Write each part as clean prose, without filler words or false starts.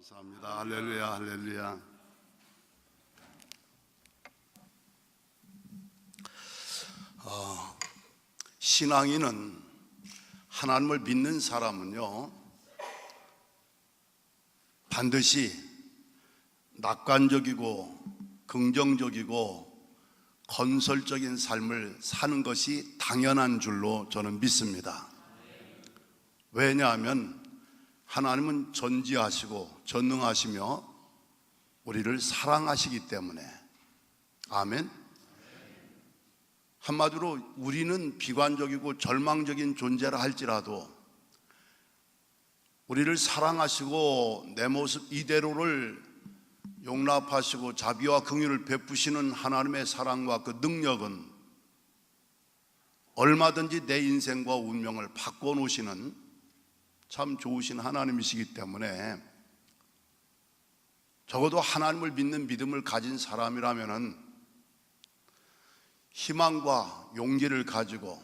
감사합니다. 할렐루야, 할렐루야. 신앙인은, 하나님을 믿는 사람은요, 반드시 낙관적이고 긍정적이고 건설적인 삶을 사는 것이 당연한 줄로 저는 믿습니다. 왜냐하면 하나님은 전지하시고 전능하시며 우리를 사랑하시기 때문에. 아멘. 한마디로 우리는 비관적이고 절망적인 존재라 할지라도 우리를 사랑하시고 내 모습 이대로를 용납하시고 자비와 긍휼을 베푸시는 하나님의 사랑과 그 능력은 얼마든지 내 인생과 운명을 바꿔놓으시는 참 좋으신 하나님이시기 때문에, 적어도 하나님을 믿는 믿음을 가진 사람이라면은 희망과 용기를 가지고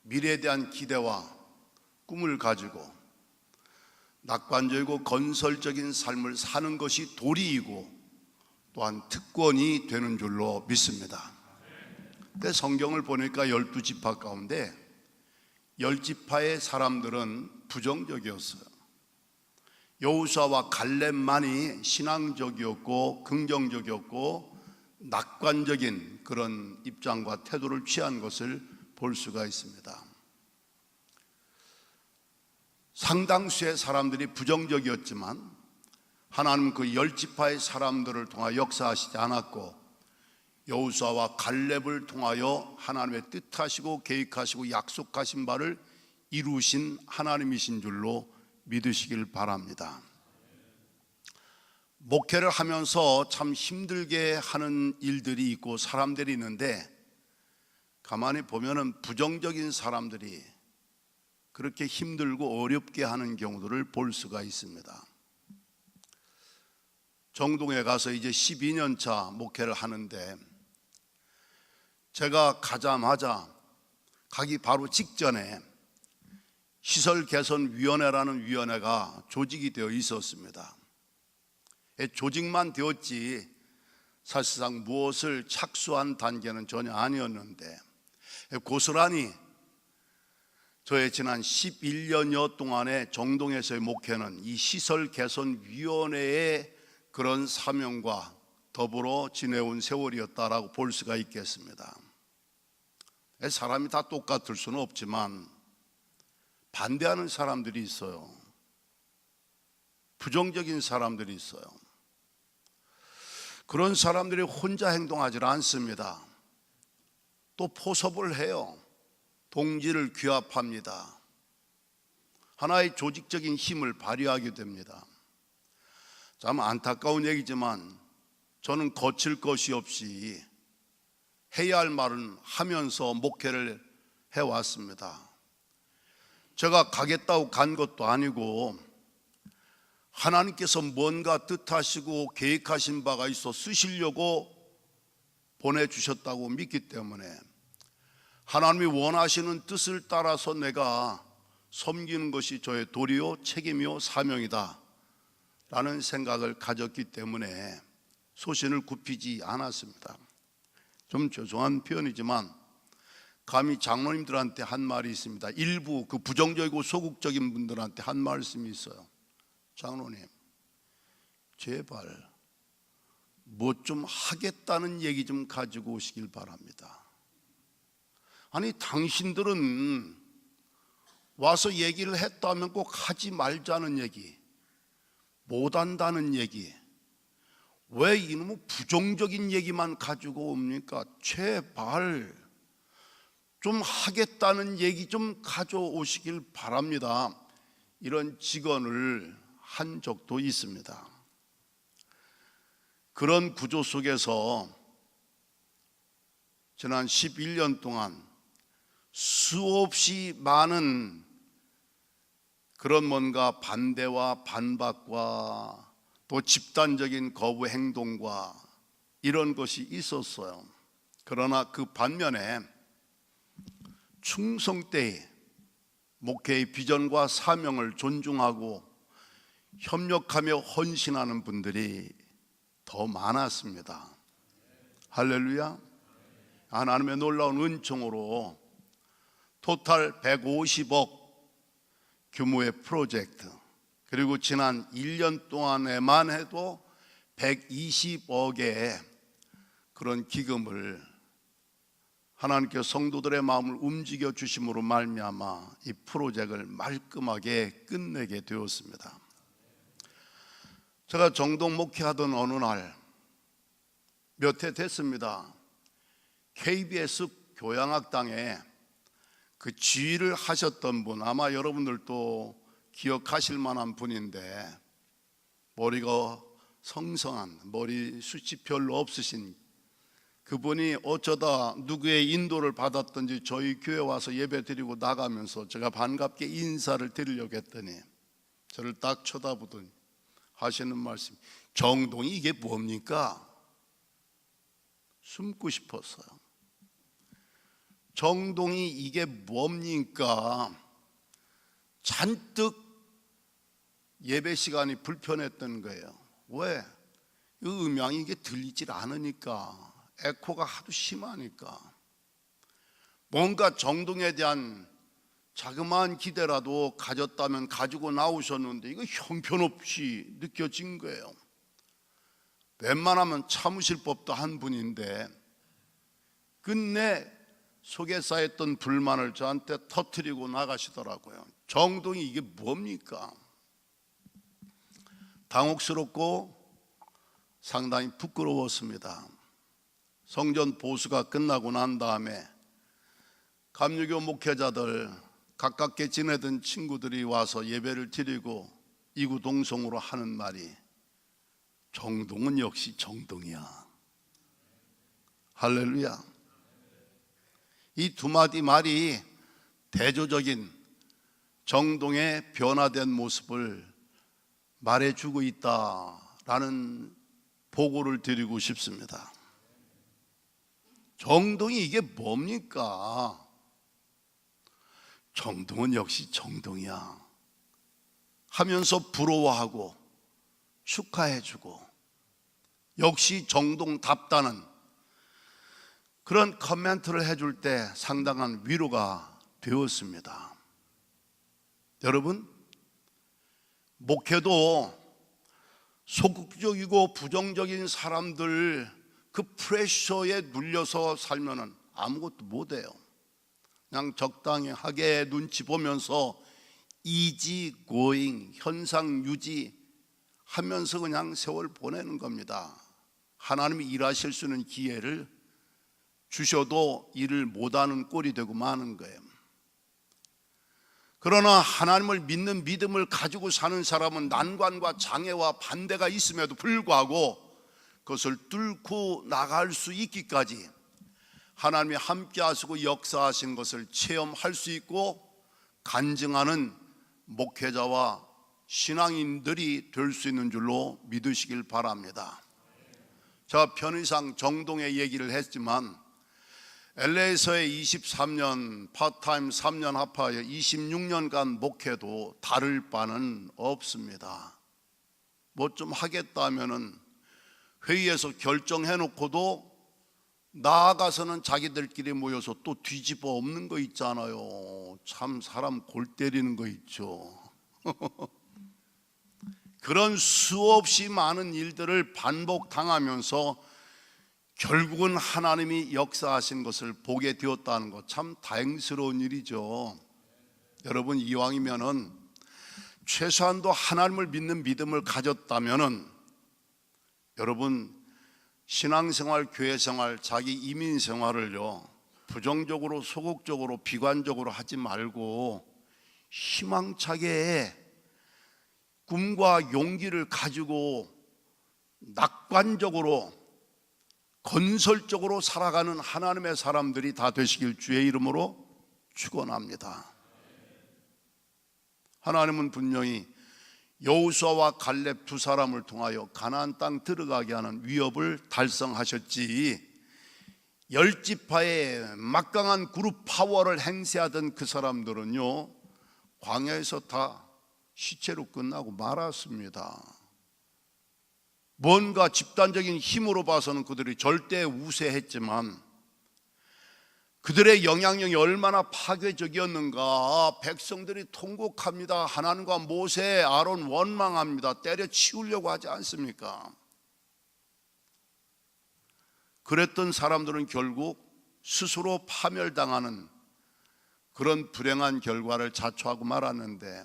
미래에 대한 기대와 꿈을 가지고 낙관적이고 건설적인 삶을 사는 것이 도리이고 또한 특권이 되는 줄로 믿습니다. 근데 성경을 보니까 12지파 가운데 10지파의 사람들은 부정적이었어요. 여호수아와 갈렙만이 신앙적이었고 긍정적이었고 낙관적인 그런 입장과 태도를 취한 것을 볼 수가 있습니다. 상당수의 사람들이 부정적이었지만 하나님은 그 10지파의 사람들을 통하여 역사하시지 않았고, 여호수아와 갈렙을 통하여 하나님의 뜻하시고 계획하시고 약속하신 바를 이루신 하나님이신 줄로 믿으시길 바랍니다. 목회를 하면서 참 힘들게 하는 일들이 있고 사람들이 있는데, 가만히 보면은 부정적인 사람들이 그렇게 힘들고 어렵게 하는 경우들을 볼 수가 있습니다. 정동에 가서 이제 12년 차 목회를 하는데, 제가 가자마자 가기 바로 직전에 시설개선위원회라는 위원회가 조직이 되어 있었습니다. 조직만 되었지 사실상 무엇을 착수한 단계는 전혀 아니었는데, 고스란히 저의 지난 11년여 동안의 정동에서의 목회는 이 시설개선위원회의 그런 사명과 더불어 지내온 세월이었다라고 볼 수가 있겠습니다. 사람이 다 똑같을 수는 없지만 반대하는 사람들이 있어요. 부정적인 사람들이 있어요. 그런 사람들이 혼자 행동하지 않습니다. 또 포섭을 해요. 동지를 규합합니다. 하나의 조직적인 힘을 발휘하게 됩니다. 참 안타까운 얘기지만 저는 거칠 것이 없이 해야 할 말은 하면서 목회를 해왔습니다. 제가 가겠다고 간 것도 아니고 하나님께서 뭔가 뜻하시고 계획하신 바가 있어 쓰시려고 보내주셨다고 믿기 때문에 하나님이 원하시는 뜻을 따라서 내가 섬기는 것이 저의 도리요 책임이요 사명이다 라는 생각을 가졌기 때문에 소신을 굽히지 않았습니다. 좀 죄송한 표현이지만 감히 장로님들한테 한 말이 있습니다. 일부 그 부정적이고 소극적인 분들한테 한 말씀이 있어요. 장로님, 제발 뭐 좀 하겠다는 얘기 좀 가지고 오시길 바랍니다. 아니, 당신들은 와서 얘기를 했다면 꼭 하지 말자는 얘기, 못한다는 얘기, 왜 이놈의 부정적인 얘기만 가지고 옵니까? 제발 좀 하겠다는 얘기 좀 가져오시길 바랍니다. 이런 직언을 한 적도 있습니다. 그런 구조 속에서 지난 11년 동안 수없이 많은 그런 뭔가 반대와 반박과 또 집단적인 거부 행동과 이런 것이 있었어요. 그러나 그 반면에 충성되이 목회의 비전과 사명을 존중하고 협력하며 헌신하는 분들이 더 많았습니다. 할렐루야. 하나님의 놀라운 은총으로 토탈 150억 규모의 프로젝트, 그리고 지난 1년 동안에만 해도 120억의 그런 기금을 하나님께서 성도들의 마음을 움직여 주심으로 말미암아 이 프로젝트를 말끔하게 끝내게 되었습니다. 제가 정동 목회하던 어느 날 몇 해 됐습니다. KBS 교양학당에 그 지휘를 하셨던 분, 아마 여러분들도 기억하실 만한 분인데, 머리가 성성한, 머리숱이 별로 없으신 그분이 어쩌다 누구의 인도를 받았던지 저희 교회 와서 예배 드리고 나가면서 제가 반갑게 인사를 드리려고 했더니 저를 딱 쳐다보더니 하시는 말씀, 정동이 이게 뭡니까? 숨고 싶었어요. 정동이 이게 뭡니까? 잔뜩 예배 시간이 불편했던 거예요. 왜? 이 음향이 이게 들리질 않으니까, 에코가 하도 심하니까. 뭔가 정동에 대한 자그마한 기대라도 가졌다면 가지고 나오셨는데 이거 형편없이 느껴진 거예요. 웬만하면 참으실 법도 한 분인데 끝내 속에 쌓였던 불만을 저한테 터뜨리고 나가시더라고요. 정동이 이게 뭡니까? 당혹스럽고 상당히 부끄러웠습니다. 성전 보수가 끝나고 난 다음에 감리교 목회자들, 가깝게 지내던 친구들이 와서 예배를 드리고 이구동성으로 하는 말이, 정동은 역시 정동이야. 할렐루야. 이 두 마디 말이 대조적인 정동의 변화된 모습을 말해주고 있다라는 보고를 드리고 싶습니다. 정동이 이게 뭡니까? 정동은 역시 정동이야 하면서 부러워하고 축하해주고 역시 정동답다는 그런 코멘트를 해줄 때 상당한 위로가 되었습니다. 여러분, 목회도 소극적이고 부정적인 사람들 그 프레셔에 눌려서 살면은 아무것도 못해요. 그냥 적당히 하게 눈치 보면서 이지 고잉, 현상 유지 하면서 그냥 세월 보내는 겁니다. 하나님이 일하실 수 있는 기회를 주셔도 일을 못하는 꼴이 되고 마는 거예요. 그러나 하나님을 믿는 믿음을 가지고 사는 사람은 난관과 장애와 반대가 있음에도 불구하고 그것을 뚫고 나갈 수 있기까지 하나님이 함께 하시고 역사하신 것을 체험할 수 있고 간증하는 목회자와 신앙인들이 될 수 있는 줄로 믿으시길 바랍니다. 제가 편의상 정동의 얘기를 했지만 LA에서의 23년 파트타임 3년 합하여 26년간 목회도 다를 바는 없습니다. 뭐 좀 하겠다면은 회의에서 결정해놓고도 나아가서는 자기들끼리 모여서 또 뒤집어 엎는 거 있잖아요. 참 사람 골 때리는 거 있죠. 그런 수없이 많은 일들을 반복당하면서 결국은 하나님이 역사하신 것을 보게 되었다는 것, 참 다행스러운 일이죠. 여러분, 이왕이면은 최소한도 하나님을 믿는 믿음을 가졌다면은 여러분 신앙생활, 교회생활, 자기 이민생활을요 부정적으로, 소극적으로, 비관적으로 하지 말고 희망차게 꿈과 용기를 가지고 낙관적으로, 건설적으로 살아가는 하나님의 사람들이 다 되시길 주의 이름으로 축원합니다. 하나님은 분명히 여호수아와 갈렙 두 사람을 통하여 가나안 땅 들어가게 하는 위협을 달성하셨지, 10지파의 막강한 그룹 파워를 행세하던 그 사람들은요 광야에서 다 시체로 끝나고 말았습니다. 뭔가 집단적인 힘으로 봐서는 그들이 절대 우세했지만 그들의 영향력이 얼마나 파괴적이었는가. 백성들이 통곡합니다. 하나님과 모세, 아론 원망합니다. 때려치우려고 하지 않습니까? 그랬던 사람들은 결국 스스로 파멸당하는 그런 불행한 결과를 자초하고 말았는데,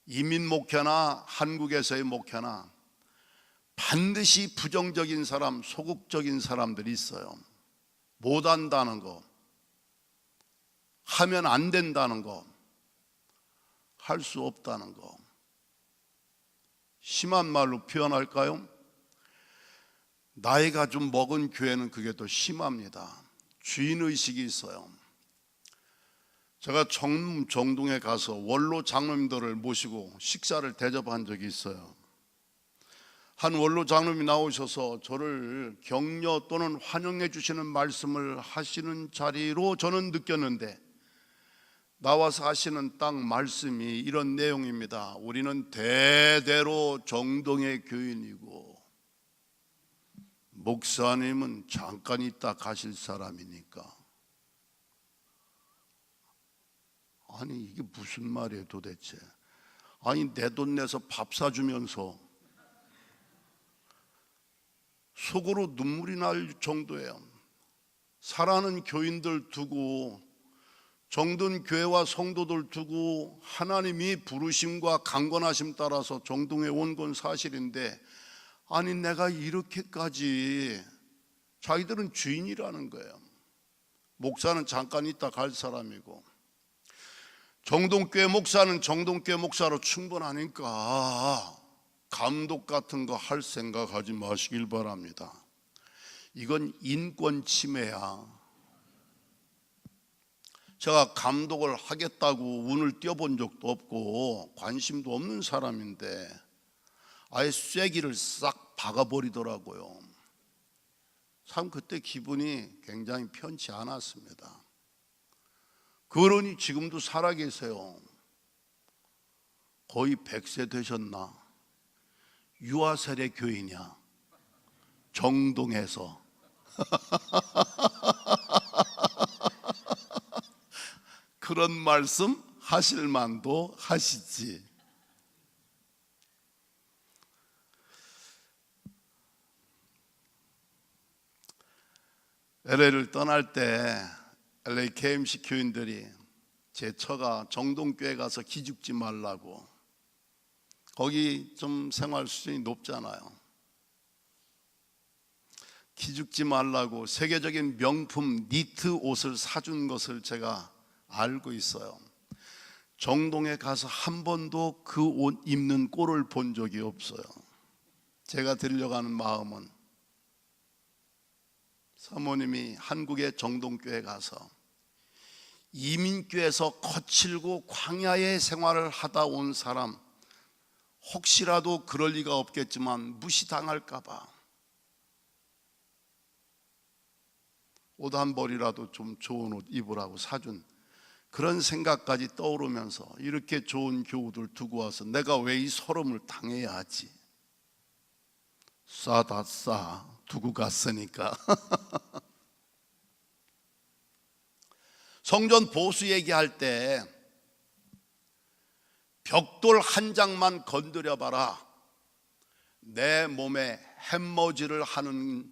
이민 목회나 한국에서의 목회나 반드시 부정적인 사람, 소극적인 사람들이 있어요. 못한다는 거, 하면 안 된다는 거, 할 수 없다는 거. 심한 말로 표현할까요? 나이가 좀 먹은 교회는 그게 더 심합니다. 주인의식이 있어요. 제가 정동에 가서 원로 장로님들을 모시고 식사를 대접한 적이 있어요. 한 원로 장로님이 나오셔서 저를 격려 또는 환영해 주시는 말씀을 하시는 자리로 저는 느꼈는데, 나와서 하시는 딱 말씀이 이런 내용입니다. 우리는 대대로 정동의 교인이고 목사님은 잠깐 있다 가실 사람이니까. 아니 이게 무슨 말이에요 도대체. 아니 내 돈 내서 밥 사주면서 속으로 눈물이 날 정도예요. 사랑하는 교인들 두고, 정든 교회와 성도들 두고 하나님이 부르심과 강권하심 따라서 정동에 온 건 사실인데, 아니 내가 이렇게까지, 자기들은 주인이라는 거예요. 목사는 잠깐 있다 갈 사람이고, 정동교회 목사는 정동교회 목사로 충분하니까 감독 같은 거 할 생각하지 마시길 바랍니다. 이건 인권 침해야. 제가 감독을 하겠다고 운을 띄워본 적도 없고 관심도 없는 사람인데 아예 쐐기를 싹 박아버리더라고요. 참 그때 기분이 굉장히 편치 않았습니다. 그러니 지금도 살아계세요. 거의 100세 되셨나? 유아세례 교이냐? 정동에서. 그런 말씀 하실 만도 하시지. LA를 떠날 때 LA KMC 교인들이 제 처가 정동교회 가서 기죽지 말라고, 거기 좀 생활 수준이 높잖아요. 기죽지 말라고 세계적인 명품 니트 옷을 사준 것을 제가 알고 있어요. 정동에 가서 한 번도 그 옷 입는 꼴을 본 적이 없어요. 제가 드리려고 하는 마음은, 사모님이 한국의 정동교회 가서 이민교에서 거칠고 광야의 생활을 하다 온 사람, 혹시라도 그럴 리가 없겠지만 무시당할까 봐 옷 한 벌이라도 좀 좋은 옷 입으라고 사준 그런 생각까지 떠오르면서, 이렇게 좋은 교우들 두고 와서 내가 왜 이 서름을 당해야 하지? 싸다 싸 두고 갔으니까. 성전 보수 얘기할 때 벽돌 한 장만 건드려 봐라, 내 몸에 햄머지를 하는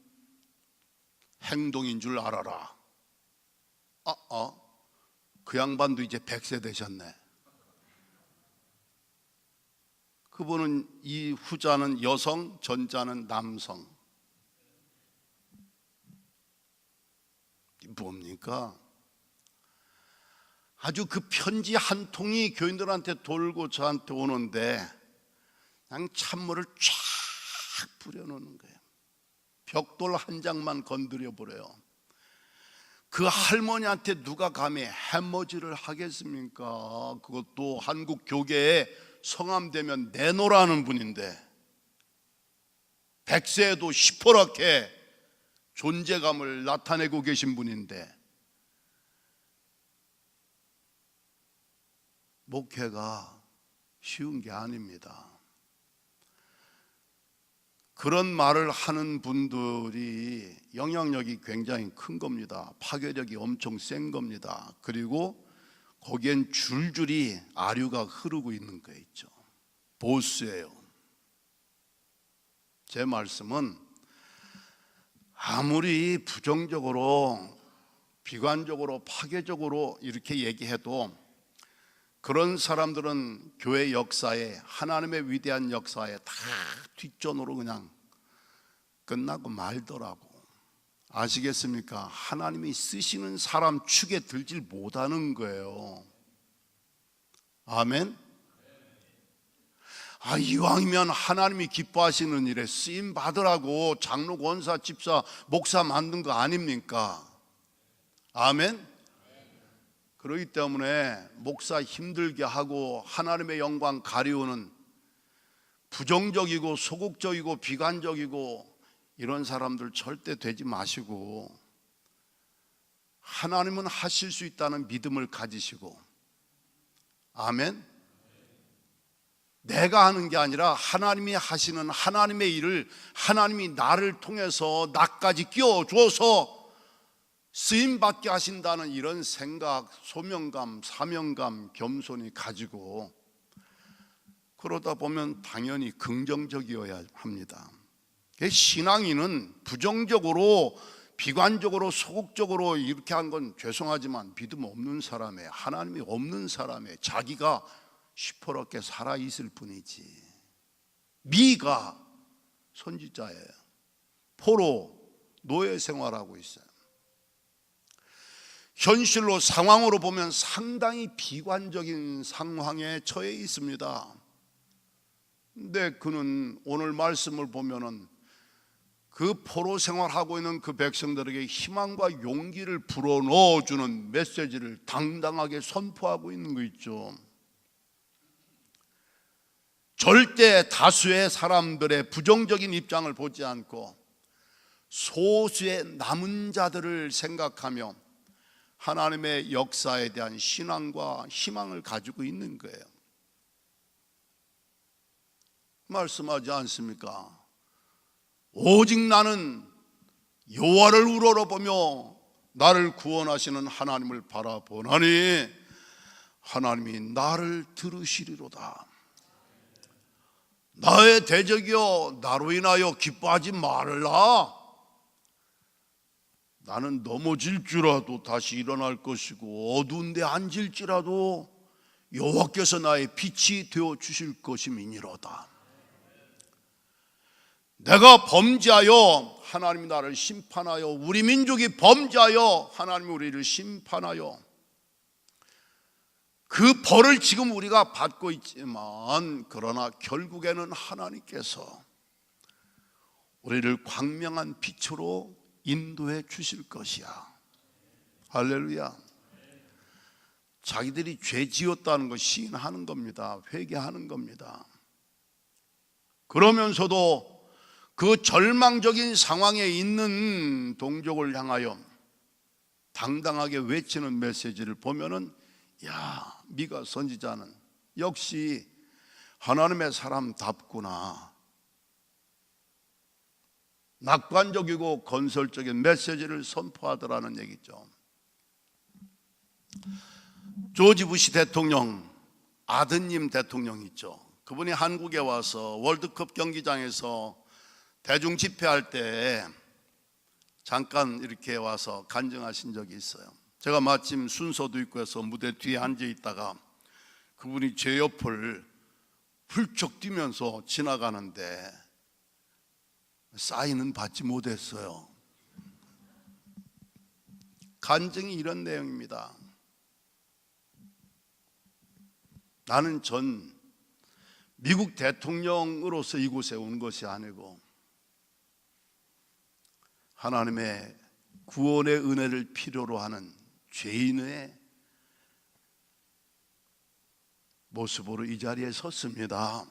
행동인 줄 알아라. 그 양반도 이제 100세 되셨네. 그분은, 이 후자는 여성, 전자는 남성. 뭡니까? 아주 그 편지 한 통이 교인들한테 돌고 저한테 오는데 그냥 찬물을 쫙 뿌려놓는 거예요. 벽돌 한 장만 건드려 버려요. 그 할머니한테 누가 감히 해머지를 하겠습니까? 그것도 한국 교계에 성함되면 내노라는 분인데, 100세에도 시퍼렇게 존재감을 나타내고 계신 분인데, 목회가 쉬운 게 아닙니다. 그런 말을 하는 분들이 영향력이 굉장히 큰 겁니다. 파괴력이 엄청 센 겁니다. 그리고 거기엔 줄줄이 아류가 흐르고 있는 거 있죠. 보스예요. 제 말씀은 아무리 부정적으로 비관적으로 파괴적으로 이렇게 얘기해도 그런 사람들은 교회 역사에, 하나님의 위대한 역사에 다 뒷전으로 그냥 끝나고 말더라고. 아시겠습니까? 하나님이 쓰시는 사람 축에 들질 못하는 거예요. 아멘. 이왕이면 하나님이 기뻐하시는 일에 쓰임 받으라고 장로, 권사, 집사, 목사 만든 거 아닙니까? 아멘. 그렇기 때문에 목사 힘들게 하고 하나님의 영광 가리우는 부정적이고 소극적이고 비관적이고 이런 사람들 절대 되지 마시고, 하나님은 하실 수 있다는 믿음을 가지시고, 아멘. 내가 하는 게 아니라 하나님이 하시는 하나님의 일을 하나님이 나를 통해서 나까지 끼워줘서 쓰임받게 하신다는 이런 생각, 소명감, 사명감, 겸손히 가지고 그러다 보면 당연히 긍정적이어야 합니다. 신앙인은 부정적으로, 비관적으로, 소극적으로 이렇게 한 건 죄송하지만 믿음 없는 사람의, 하나님이 없는 사람의, 자기가 시퍼렇게 살아있을 뿐이지. 미가 선지자예요. 포로 노예 생활하고 있어요. 현실로, 상황으로 보면 상당히 비관적인 상황에 처해 있습니다. 근데 그는 오늘 말씀을 보면은 그 포로 생활하고 있는 그 백성들에게 희망과 용기를 불어넣어주는 메시지를 당당하게 선포하고 있는 거 있죠. 절대 다수의 사람들의 부정적인 입장을 보지 않고 소수의 남은 자들을 생각하며 하나님의 역사에 대한 신앙과 희망을 가지고 있는 거예요. 말씀하지 않습니까? 오직 나는 여호와를 우러러보며 나를 구원하시는 하나님을 바라보나니 하나님이 나를 들으시리로다. 나의 대적이여, 나로 인하여 기뻐하지 말라. 나는 넘어질지라도 다시 일어날 것이고 어두운 데 앉을지라도 여호와께서 나의 빛이 되어 주실 것임이니로다. 내가 범죄하여 하나님이 나를 심판하여, 우리 민족이 범죄하여 하나님이 우리를 심판하여 그 벌을 지금 우리가 받고 있지만, 그러나 결국에는 하나님께서 우리를 광명한 빛으로 인도해 주실 것이야. 할렐루야. 자기들이 죄 지었다는 거 시인하는 겁니다. 회개하는 겁니다. 그러면서도 그 절망적인 상황에 있는 동족을 향하여 당당하게 외치는 메시지를 보면은, 야, 미가 선지자는 역시 하나님의 사람답구나. 낙관적이고 건설적인 메시지를 선포하더라는 얘기죠. 조지 부시 대통령 아드님 대통령 있죠. 그분이 한국에 와서 월드컵 경기장에서 대중 집회할 때 잠깐 이렇게 와서 간증하신 적이 있어요. 제가 마침 순서도 있고 해서 무대 뒤에 앉아 있다가 그분이 제 옆을 훌쩍 뛰면서 지나가는데 사인은 받지 못했어요. 간증이 이런 내용입니다. 나는 전 미국 대통령으로서 이곳에 온 것이 아니고 하나님의 구원의 은혜를 필요로 하는 죄인의 모습으로 이 자리에 섰습니다.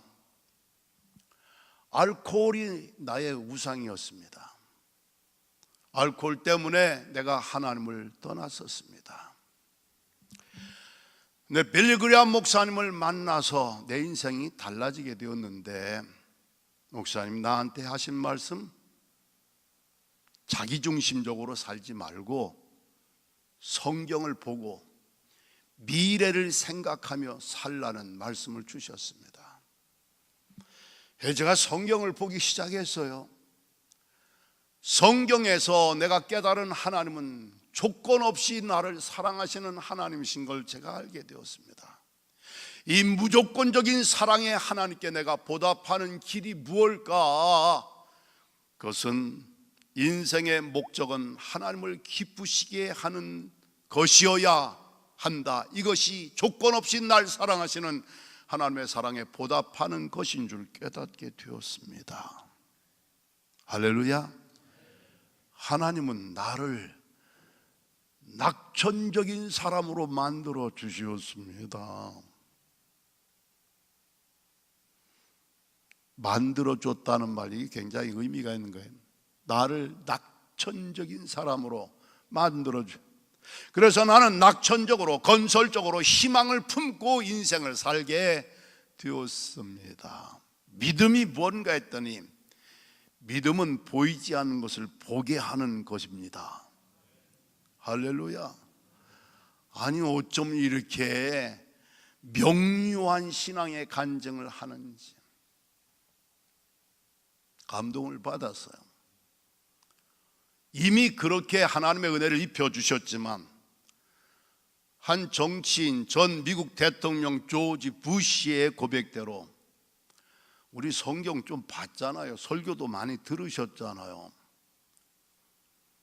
알코올이 나의 우상이었습니다. 알코올 때문에 내가 하나님을 떠났었습니다. 내 빌리그레암 목사님을 만나서 내 인생이 달라지게 되었는데, 목사님 나한테 하신 말씀, 자기중심적으로 살지 말고 성경을 보고 미래를 생각하며 살라는 말씀을 주셨습니다. 제가 성경을 보기 시작했어요. 성경에서 내가 깨달은 하나님은 조건 없이 나를 사랑하시는 하나님이신 걸 제가 알게 되었습니다. 이 무조건적인 사랑의 하나님께 내가 보답하는 길이 무엇일까? 그것은 인생의 목적은 하나님을 기쁘시게 하는 것이어야 한다. 이것이 조건 없이 날 사랑하시는 하나님의 사랑에 보답하는 것인 줄 깨닫게 되었습니다. 할렐루야. 하나님은 나를 낙천적인 사람으로 만들어 주셨습니다. 만들어 줬다는 말이 굉장히 의미가 있는 거예요. 나를 낙천적인 사람으로 만들어 줘. 그래서 나는 낙천적으로, 건설적으로 희망을 품고 인생을 살게 되었습니다. 믿음이 뭔가 했더니, 믿음은 보이지 않는 것을 보게 하는 것입니다. 할렐루야. 아니 어쩜 이렇게 명료한 신앙의 간증을 하는지 감동을 받았어요. 이미 그렇게 하나님의 은혜를 입혀주셨지만, 한 정치인, 전 미국 대통령 조지 부시의 고백대로, 우리 성경 좀 봤잖아요. 설교도 많이 들으셨잖아요.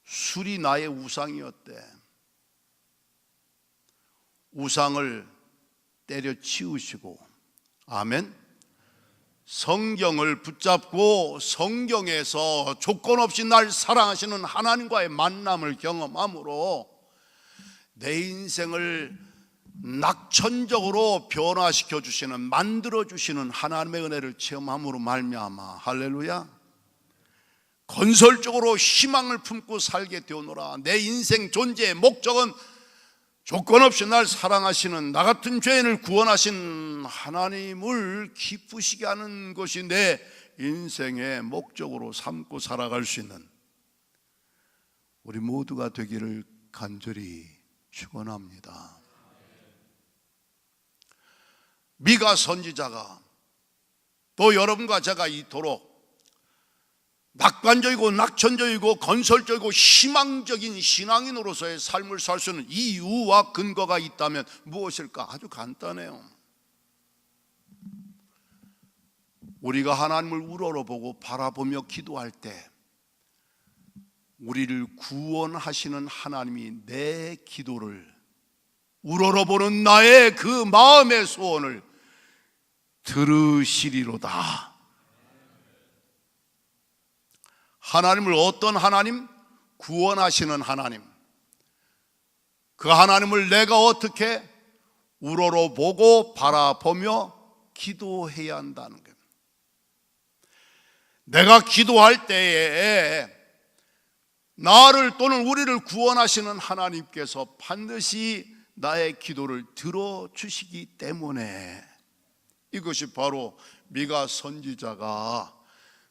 술이 나의 우상이었대. 우상을 때려치우시고, 아멘. 성경을 붙잡고 성경에서 조건 없이 날 사랑하시는 하나님과의 만남을 경험함으로 내 인생을 낙천적으로 변화시켜 주시는, 만들어 주시는 하나님의 은혜를 체험함으로 말미암아, 할렐루야, 건설적으로 희망을 품고 살게 되오노라. 내 인생 존재의 목적은 조건 없이 날 사랑하시는, 나 같은 죄인을 구원하신 하나님을 기쁘시게 하는 것이 내 인생의 목적으로 삼고 살아갈 수 있는 우리 모두가 되기를 간절히 축원합니다. 미가 선지자가, 또 여러분과 제가 이토록 낙관적이고 낙천적이고 건설적이고 희망적인 신앙인으로서의 삶을 살 수 있는 이유와 근거가 있다면 무엇일까? 아주 간단해요. 우리가 하나님을 우러러보고 바라보며 기도할 때 우리를 구원하시는 하나님이 내 기도를, 우러러보는 나의 그 마음의 소원을 들으시리로다. 하나님을 어떤 하나님? 구원하시는 하나님. 그 하나님을 내가 어떻게 우러러보고 바라보며 기도해야 한다는 거예요. 내가 기도할 때에 나를 또는 우리를 구원하시는 하나님께서 반드시 나의 기도를 들어주시기 때문에, 이것이 바로 미가 선지자가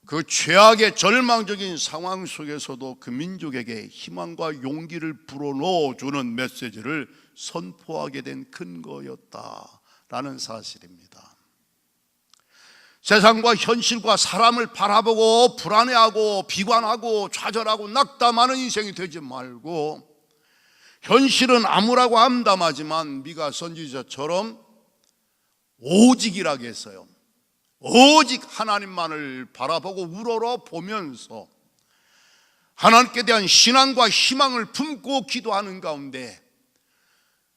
그 최악의 절망적인 상황 속에서도 그 민족에게 희망과 용기를 불어넣어주는 메시지를 선포하게 된 근거였다라는 사실입니다. 세상과 현실과 사람을 바라보고 불안해하고 비관하고 좌절하고 낙담하는 인생이 되지 말고, 현실은 암울하고 암담하지만 미가 선지자처럼 오직이라고 했어요. 오직 하나님만을 바라보고 우러러 보면서 하나님께 대한 신앙과 희망을 품고 기도하는 가운데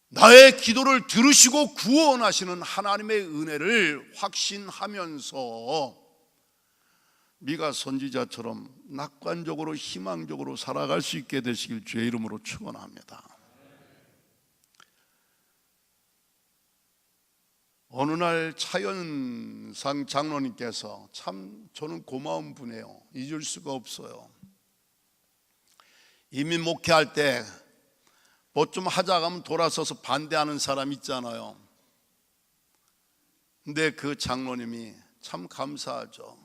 나의 기도를 들으시고 구원하시는 하나님의 은혜를 확신하면서 미가 선지자처럼 낙관적으로 희망적으로 살아갈 수 있게 되시길 주의 이름으로 축원합니다. 어느 날 차연상 장로님께서, 참 저는 고마운 분이에요. 잊을 수가 없어요. 이민 목회할 때 뭐 좀 하자 하면 돌아서서 반대하는 사람 있잖아요. 근데 그 장로님이 참 감사하죠.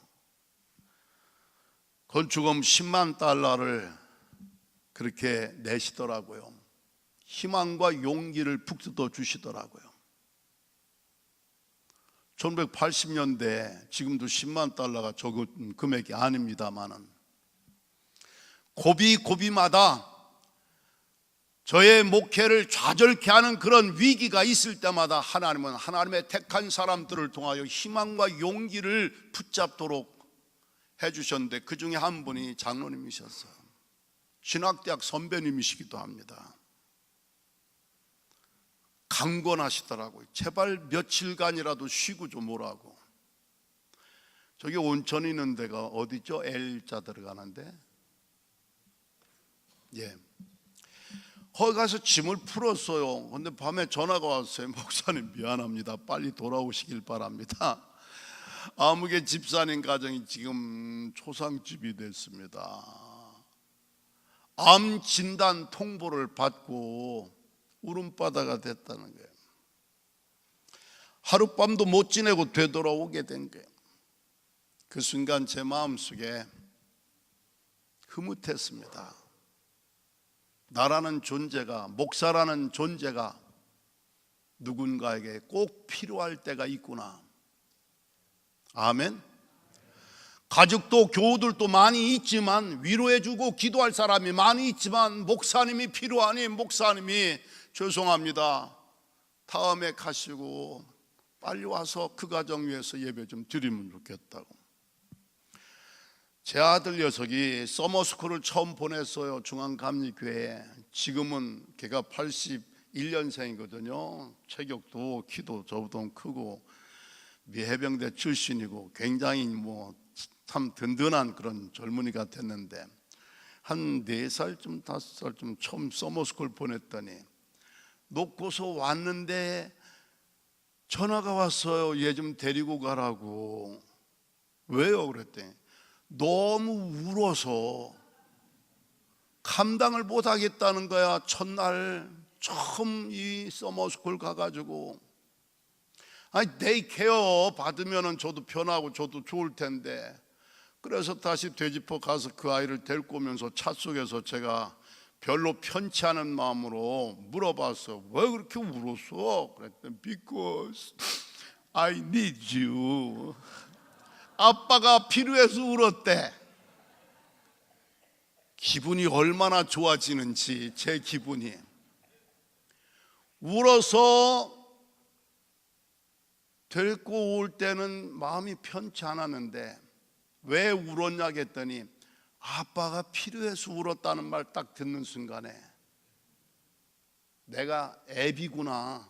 건축금 10만 달러를 그렇게 내시더라고요. 희망과 용기를 북돋워 주시더라고요. 1980년대 지금도 10만 달러가 적은 금액이 아닙니다만은 고비마다 저의 목회를 좌절케 하는 그런 위기가 있을 때마다 하나님은 하나님의 택한 사람들을 통하여 희망과 용기를 붙잡도록 해주셨는데, 그 중에 한 분이 장로님이셨어요. 신학대학 선배님이시기도 합니다. 강권하시더라고요. 제발 며칠간이라도 쉬고 좀 오라고. 저기 온천 있는 데가 어디죠? L자 들어가는데, 예, 거기 가서 짐을 풀었어요. 근데 밤에 전화가 왔어요. 목사님 미안합니다, 빨리 돌아오시길 바랍니다. 아무개 집사님 가정이 지금 초상집이 됐습니다. 암 진단 통보를 받고 울음바다가 됐다는 거예요. 하룻밤도 못 지내고 되돌아오게 된 거예요. 그 순간 제 마음속에 흐뭇했습니다. 나라는 존재가, 목사라는 존재가 누군가에게 꼭 필요할 때가 있구나. 아멘. 가족도 교우들도 많이 있지만, 위로해주고 기도할 사람이 많이 있지만, 목사님이 필요하니 목사님이 죄송합니다, 다음에 가시고 빨리 와서 그 가정 위해서 예배 좀 드리면 좋겠다고. 제 아들 녀석이 서머스쿨을 처음 보냈어요. 중앙감리교회에. 지금은 걔가 81년생이거든요 체격도 키도 저보다 크고 미해병대 출신이고 굉장히 참 든든한 그런 젊은이가 됐는데, 한 4살쯤 5살쯤 처음 서머스쿨 보냈더니 놓고서 왔는데 전화가 왔어요. 얘 좀 데리고 가라고. 왜요? 그랬더니 너무 울어서 감당을 못 하겠다는 거야. 첫날 처음 이 서머스쿨 가가지고, 데이케어 받으면 저도 편하고 저도 좋을 텐데. 그래서 다시 되짚어 가서 그 아이를 데리고 오면서 차 속에서 제가 별로 편치 않은 마음으로 물어봤어. 왜 그렇게 울었어? 그랬더니 Because I need you. 아빠가 필요해서 울었대. 기분이 얼마나 좋아지는지, 제 기분이. 울어서 데리고 올 때는 마음이 편치 않았는데 왜 울었냐 했더니 아빠가 필요해서 울었다는 말 딱 듣는 순간에 내가 애비구나,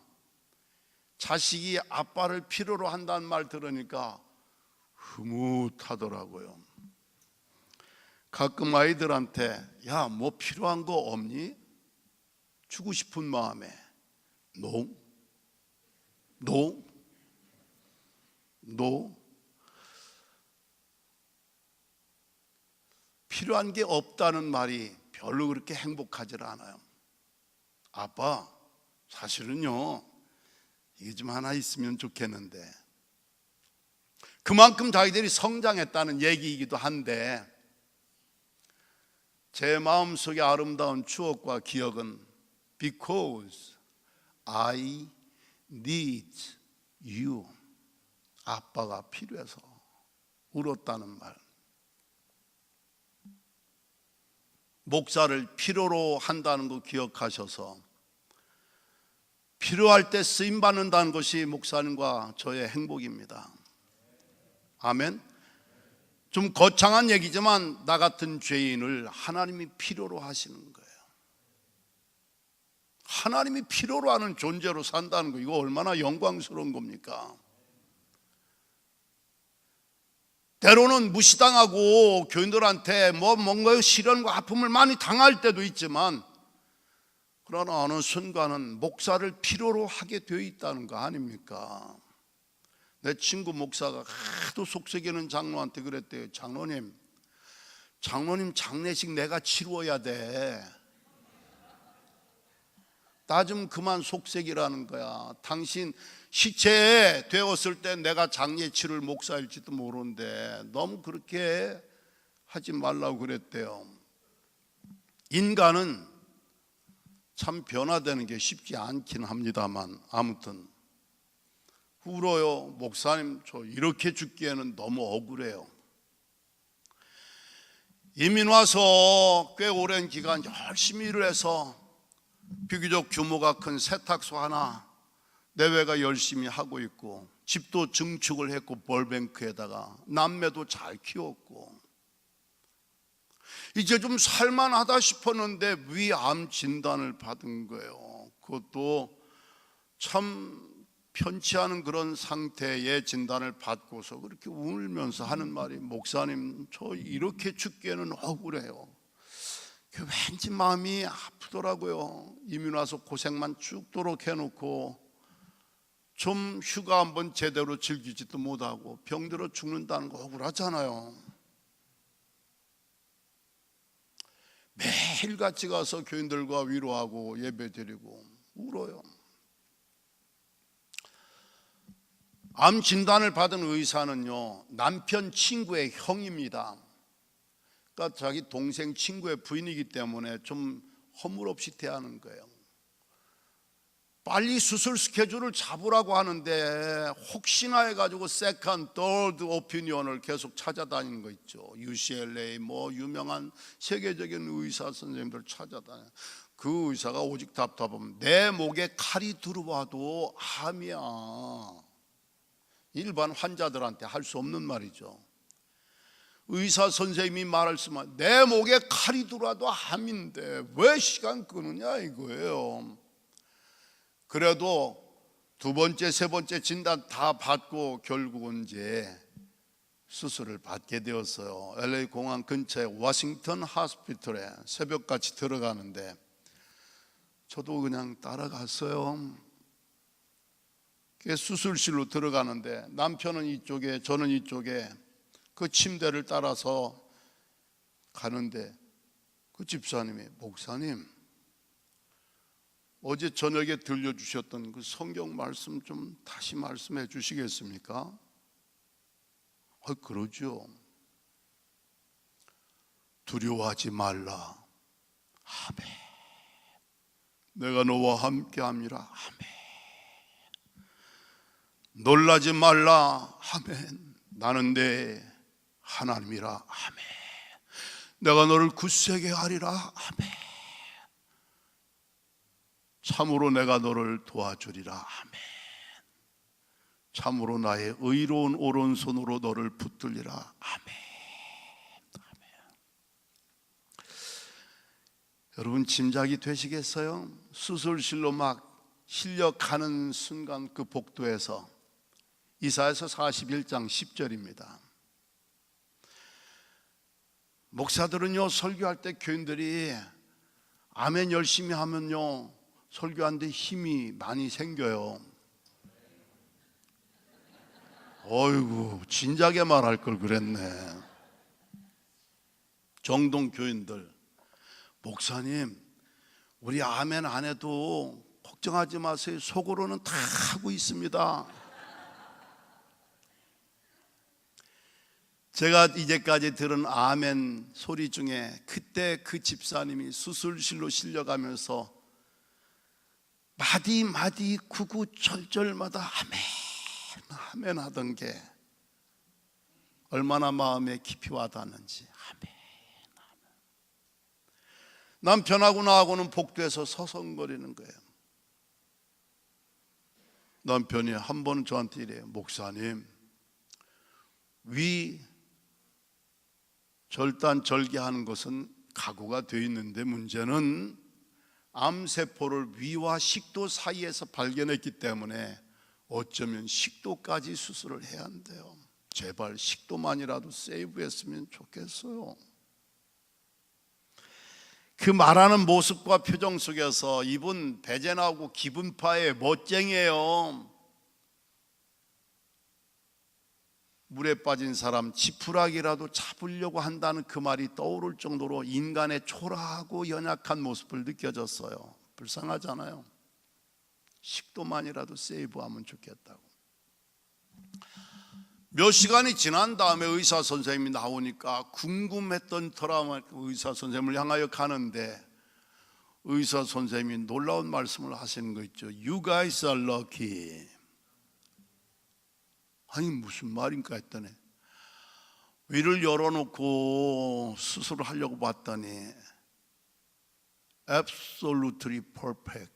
자식이 아빠를 필요로 한다는 말 들으니까 흐뭇하더라고요. 가끔 아이들한테 야, 뭐 필요한 거 없니? 주고 싶은 마음에 No. 필요한 게 없다는 말이 별로 그렇게 행복하지 않아요. 아빠, 사실은요 이게 좀 하나 있으면 좋겠는데. 그만큼 자기들이 성장했다는 얘기이기도 한데, 제 마음속의 아름다운 추억과 기억은 Because I need you. 아빠가 필요해서 울었다는 말. 목사를 필요로 한다는 거 기억하셔서 필요할 때 쓰임받는다는 것이 목사님과 저의 행복입니다. 아멘. 좀 거창한 얘기지만 나 같은 죄인을 하나님이 필요로 하시는 거예요. 하나님이 필요로 하는 존재로 산다는 거, 이거 얼마나 영광스러운 겁니까? 때로는 무시당하고 교인들한테 뭔가 시련과 아픔을 많이 당할 때도 있지만, 그러나 어느 순간은 목사를 필요로 하게 되어 있다는 거 아닙니까? 내 친구 목사가 하도 속썩이는 장로한테 그랬대요. 장로님 장례식 내가 치루어야 돼. 나 좀 그만 속색이라는 거야. 당신 시체에 되었을 때 내가 장례 치를 목사일지도 모르는데 너무 그렇게 하지 말라고 그랬대요. 인간은 참 변화되는 게 쉽지 않긴 합니다만 아무튼 울어요. 목사님, 저 이렇게 죽기에는 너무 억울해요. 이민 와서 꽤 오랜 기간 열심히 일을 해서 비교적 규모가 큰 세탁소 하나 내외가 열심히 하고 있고, 집도 증축을 했고, 볼뱅크에다가 남매도 잘 키웠고, 이제 좀 살만하다 싶었는데 위암 진단을 받은 거예요. 그것도 참 편치 않은 그런 상태의 진단을 받고서 그렇게 울면서 하는 말이, 목사님, 저 이렇게 죽기에는 억울해요. 왠지 마음이 아프더라고요. 이민 와서 고생만 죽도록 해놓고 좀 휴가 한번 제대로 즐기지도 못하고 병들어 죽는다는 거 억울하잖아요. 매일같이 가서 교인들과 위로하고 예배드리고 울어요. 암 진단을 받은 의사는요, 남편 친구의 형입니다. 그러니까 자기 동생 친구의 부인이기 때문에 좀 허물없이 대하는 거예요. 빨리 수술 스케줄을 잡으라고 하는데 혹시나 해가지고 세컨드, third 오피니언을 계속 찾아다니는 거 있죠. UCLA 뭐 유명한 세계적인 의사 선생님들 찾아다녀요. 그 의사가 오직 답답하면 내 목에 칼이 들어와도 암이야. 일반 환자들한테 할 수 없는 말이죠. 의사 선생님이 말했으면 내 목에 칼이 들어와도 암인데 왜 시간 끄느냐 이거예요. 그래도 두 번째, 세 번째 진단 다 받고 결국은 이제 수술을 받게 되었어요. LA 공항 근처에 워싱턴 하스피털에 새벽같이 들어가는데 저도 그냥 따라갔어요. 수술실로 들어가는데 남편은 이쪽에 저는 이쪽에 그 침대를 따라서 가는데 그 집사님이, 목사님, 어제 저녁에 들려주셨던 그 성경 말씀 좀 다시 말씀해 주시겠습니까? 그러죠. 두려워하지 말라. 아멘. 내가 너와 함께함이라. 아멘. 놀라지 말라. 아멘. 나는 내 하나님이라. 아멘. 내가 너를 굳세게 하리라. 아멘. 참으로 내가 너를 도와주리라. 아멘. 참으로 나의 의로운 오른손으로 너를 붙들리라. 아멘. 아멘. 여러분 짐작이 되시겠어요? 수술실로 막 실려가는 순간 그 복도에서 이사야서 41장 10절입니다. 목사들은요, 설교할 때 교인들이 아멘 열심히 하면요, 설교하는데 힘이 많이 생겨요. 어이구, 진작에 말할 걸 그랬네. 정동 교인들, 목사님, 우리 아멘 안 해도 걱정하지 마세요. 속으로는 다 하고 있습니다. 제가 이제까지 들은 아멘 소리 중에 그때 그 집사님이 수술실로 실려가면서 마디마디 구구절절마다 아멘 아멘 하던 게 얼마나 마음에 깊이 와닿는지. 아멘. 남편하고 나하고는 복도에서 서성거리는 거예요. 남편이 한 번은 저한테 이래요. 목사님, 위 절단절개하는 것은 각오가 되어 있는데 문제는 암세포를 위와 식도 사이에서 발견했기 때문에 어쩌면 식도까지 수술을 해야 한대요. 제발 식도만이라도 세이브했으면 좋겠어요. 그 말하는 모습과 표정 속에서 이분 배제나오고 기분파의 멋쟁이에요. 물에 빠진 사람 지푸라기라도 잡으려고 한다는 그 말이 떠오를 정도로 인간의 초라하고 연약한 모습을 느껴졌어요. 불쌍하잖아요. 식도만이라도 세이브하면 좋겠다고. 몇 시간이 지난 다음에 의사 선생님이 나오니까 궁금했던 터라 의사 선생님을 향하여 가는데 의사 선생님이 놀라운 말씀을 하시는 거 있죠. You guys are lucky. 아니 무슨 말인가 했더니 위를 열어놓고 수술을 하려고 봤더니 Absolutely perfect.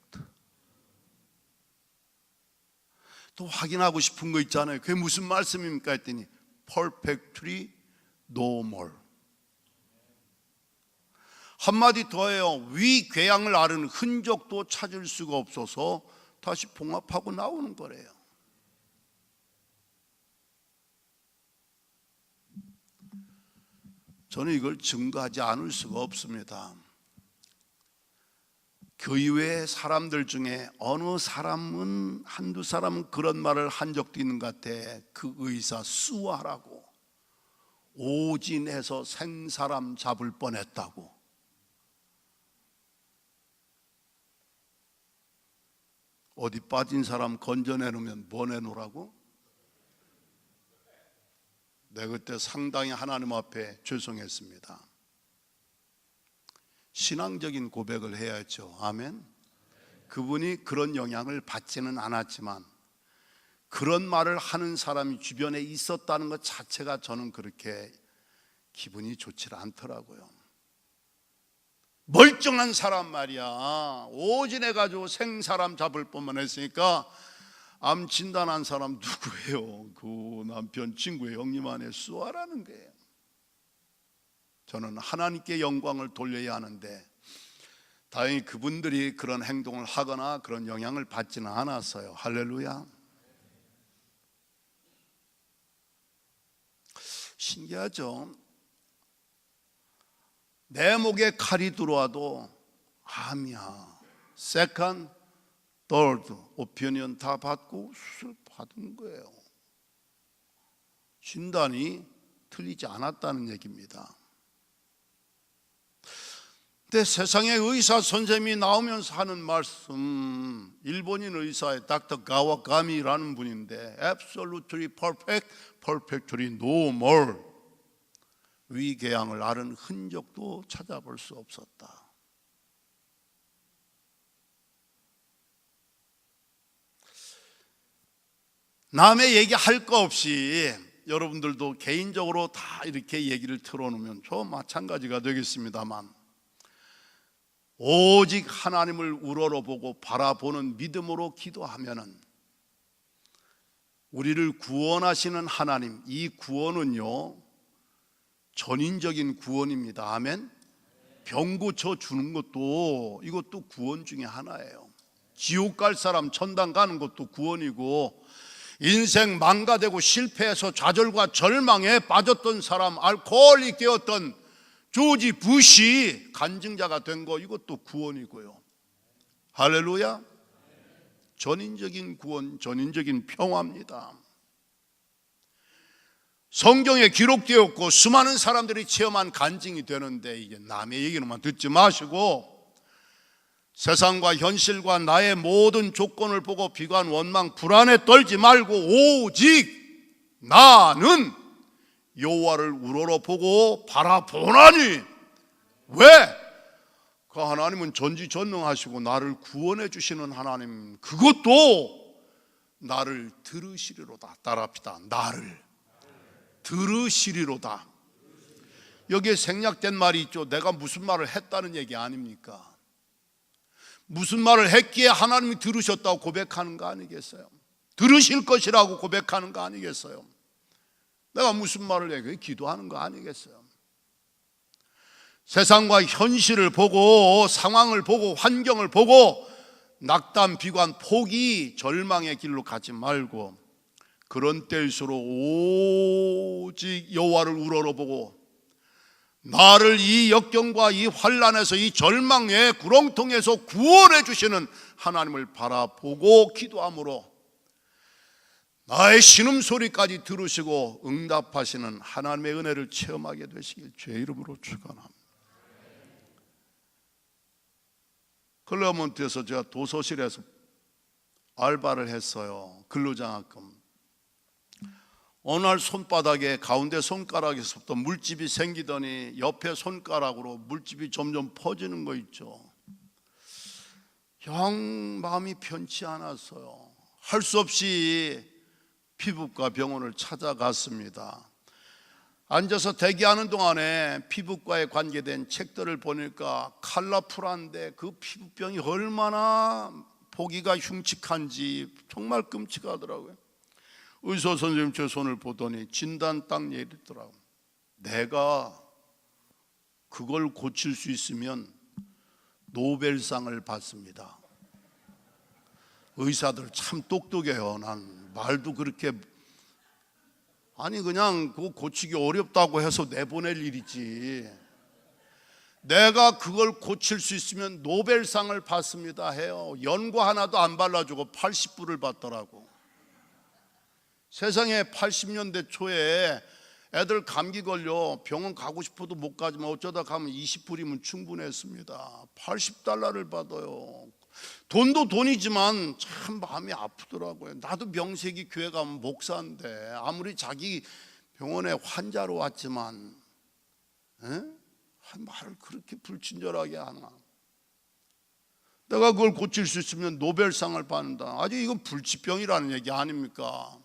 또 확인하고 싶은 거 있잖아요. 그게 무슨 말씀입니까 했더니 Perfectly normal. 한마디 더해요. 위궤양을 앓은 흔적도 찾을 수가 없어서 다시 봉합하고 나오는 거래요. 저는 이걸 증거하지 않을 수가 없습니다. 교회의 사람들 중에 어느 사람은 한두 사람은 그런 말을 한 적도 있는 것 같아. 그 의사 수아라고 오진해서 생사람 잡을 뻔했다고. 어디 빠진 사람 건져내놓으면 뭐 내놓으라고? 내가 그때 상당히 하나님 앞에 죄송했습니다. 신앙적인 고백을 해야죠. 아멘. 그분이 그런 영향을 받지는 않았지만 그런 말을 하는 사람이 주변에 있었다는 것 자체가 저는 그렇게 기분이 좋지 않더라고요. 멀쩡한 사람 말이야. 오진해가지고 생사람 잡을 뻔만 했으니까 암 진단한 사람 누구예요? 그 남편 친구의 형님 안에 수아라는 거예요. 저는 하나님께 영광을 돌려야 하는데 다행히 그분들이 그런 행동을 하거나 그런 영향을 받지는 않았어요. 할렐루야. 신기하죠? 내 목에 칼이 들어와도 암이야. 세컨드, third 오피니언 다 받고 수술 받은 거예요. 진단이 틀리지 않았다는 얘기입니다. 근데 세상에 의사 선생님이 나오면서 하는 말씀, 일본인 의사의 닥터 가와가미라는 분인데 Absolutely perfect, perfectly normal. 위궤양을 앓은 흔적도 찾아볼 수 없었다. 남의 얘기할 거 없이 여러분들도 개인적으로 다 이렇게 얘기를 틀어놓으면 저 마찬가지가 되겠습니다만 오직 하나님을 우러러보고 바라보는 믿음으로 기도하면은 우리를 구원하시는 하나님, 이 구원은요 전인적인 구원입니다. 아멘. 병 고쳐 주는 것도 이것도 구원 중에 하나예요. 지옥 갈 사람 천당 가는 것도 구원이고, 인생 망가되고 실패해서 좌절과 절망에 빠졌던 사람, 알코올이 되었던 조지 부시 간증자가 된 거, 이것도 구원이고요. 할렐루야. 전인적인 구원, 전인적인 평화입니다. 성경에 기록되었고 수많은 사람들이 체험한 간증이 되는데, 이게 남의 얘기로만 듣지 마시고 세상과 현실과 나의 모든 조건을 보고 비관, 원망, 불안에 떨지 말고 오직 나는 여호와를 우러러보고 바라보나니. 왜? 그 하나님은 전지전능하시고 나를 구원해 주시는 하나님, 그것도 나를 들으시리로다. 따라합시다. 나를 들으시리로다. 여기에 생략된 말이 있죠. 내가 무슨 말을 했다는 얘기 아닙니까? 무슨 말을 했기에 하나님이 들으셨다고 고백하는 거 아니겠어요? 들으실 것이라고 고백하는 거 아니겠어요? 내가 무슨 말을 해? 기도하는 거 아니겠어요? 세상과 현실을 보고, 상황을 보고, 환경을 보고 낙담, 비관, 포기, 절망의 길로 가지 말고 그런 때일수록 오직 여호와를 우러러보고 나를 이 역경과 이 환난에서, 이 절망의 구렁텅이에서 구원해 주시는 하나님을 바라보고 기도함으로 나의 신음소리까지 들으시고 응답하시는 하나님의 은혜를 체험하게 되시길 주의 이름으로 축원합니다. 클레어몬트에서 제가 도서실에서 알바를 했어요. 근로장학금. 어느 날 손바닥에 가운데 손가락에서부터 물집이 생기더니 옆에 손가락으로 물집이 점점 퍼지는 거 있죠. 영 마음이 편치 않았어요. 할 수 없이 피부과 병원을 찾아갔습니다. 앉아서 대기하는 동안에 피부과에 관계된 책들을 보니까 컬러풀한데 그 피부병이 얼마나 보기가 흉측한지 정말 끔찍하더라고요. 의사 선생님 제 손을 보더니 진단 딱 내리더라고요. 내가 그걸 고칠 수 있으면 노벨상을 받습니다. 의사들 참 똑똑해요. 난 말도 그렇게, 아니 그냥 그거 고치기 어렵다고 해서 내보낼 일이지, 내가 그걸 고칠 수 있으면 노벨상을 받습니다 해요. 연고 하나도 안 발라주고 80불을 받더라고. 세상에 80년대 초에 애들 감기 걸려 병원 가고 싶어도 못 가지만 어쩌다 가면 20불이면 충분했습니다. 80달러를 받아요. 돈도 돈이지만 참 마음이 아프더라고요. 나도 명색이 교회 가면 목사인데 아무리 자기 병원에 환자로 왔지만 말을 그렇게 불친절하게 하나. 내가 그걸 고칠 수 있으면 노벨상을 받는다. 아주 이건 불치병이라는 얘기 아닙니까?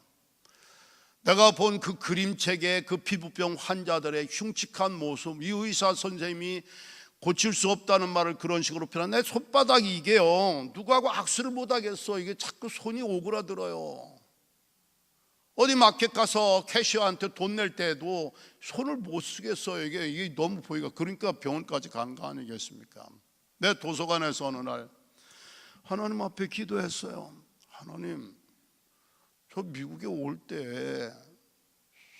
내가 본 그 그림책의 그 피부병 환자들의 흉측한 모습, 이 의사 선생님이 고칠 수 없다는 말을 그런 식으로 표현한, 내 손바닥이 이게요, 누구하고 악수를 못 하겠어. 이게 자꾸 손이 오그라들어요. 어디 마켓 가서 캐시어한테 돈 낼 때도 손을 못 쓰겠어요. 이게 너무 보이가. 그러니까 병원까지 간 거 아니겠습니까? 내 도서관에서 어느 날 하나님 앞에 기도했어요. 하나님, 저 미국에 올 때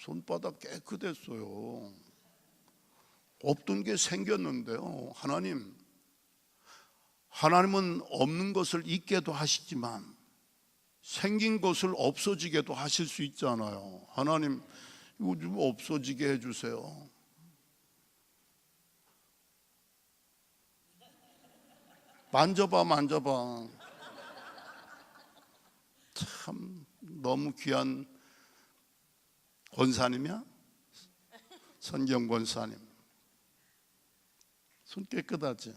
손바닥 깨끗했어요. 없던 게 생겼는데요. 하나님은 없는 것을 있게도 하시지만 생긴 것을 없어지게도 하실 수 있잖아요. 하나님, 이거 좀 없어지게 해주세요. 만져봐. 참 너무 귀한 권사님이야? 선경 권사님. 손 깨끗하지?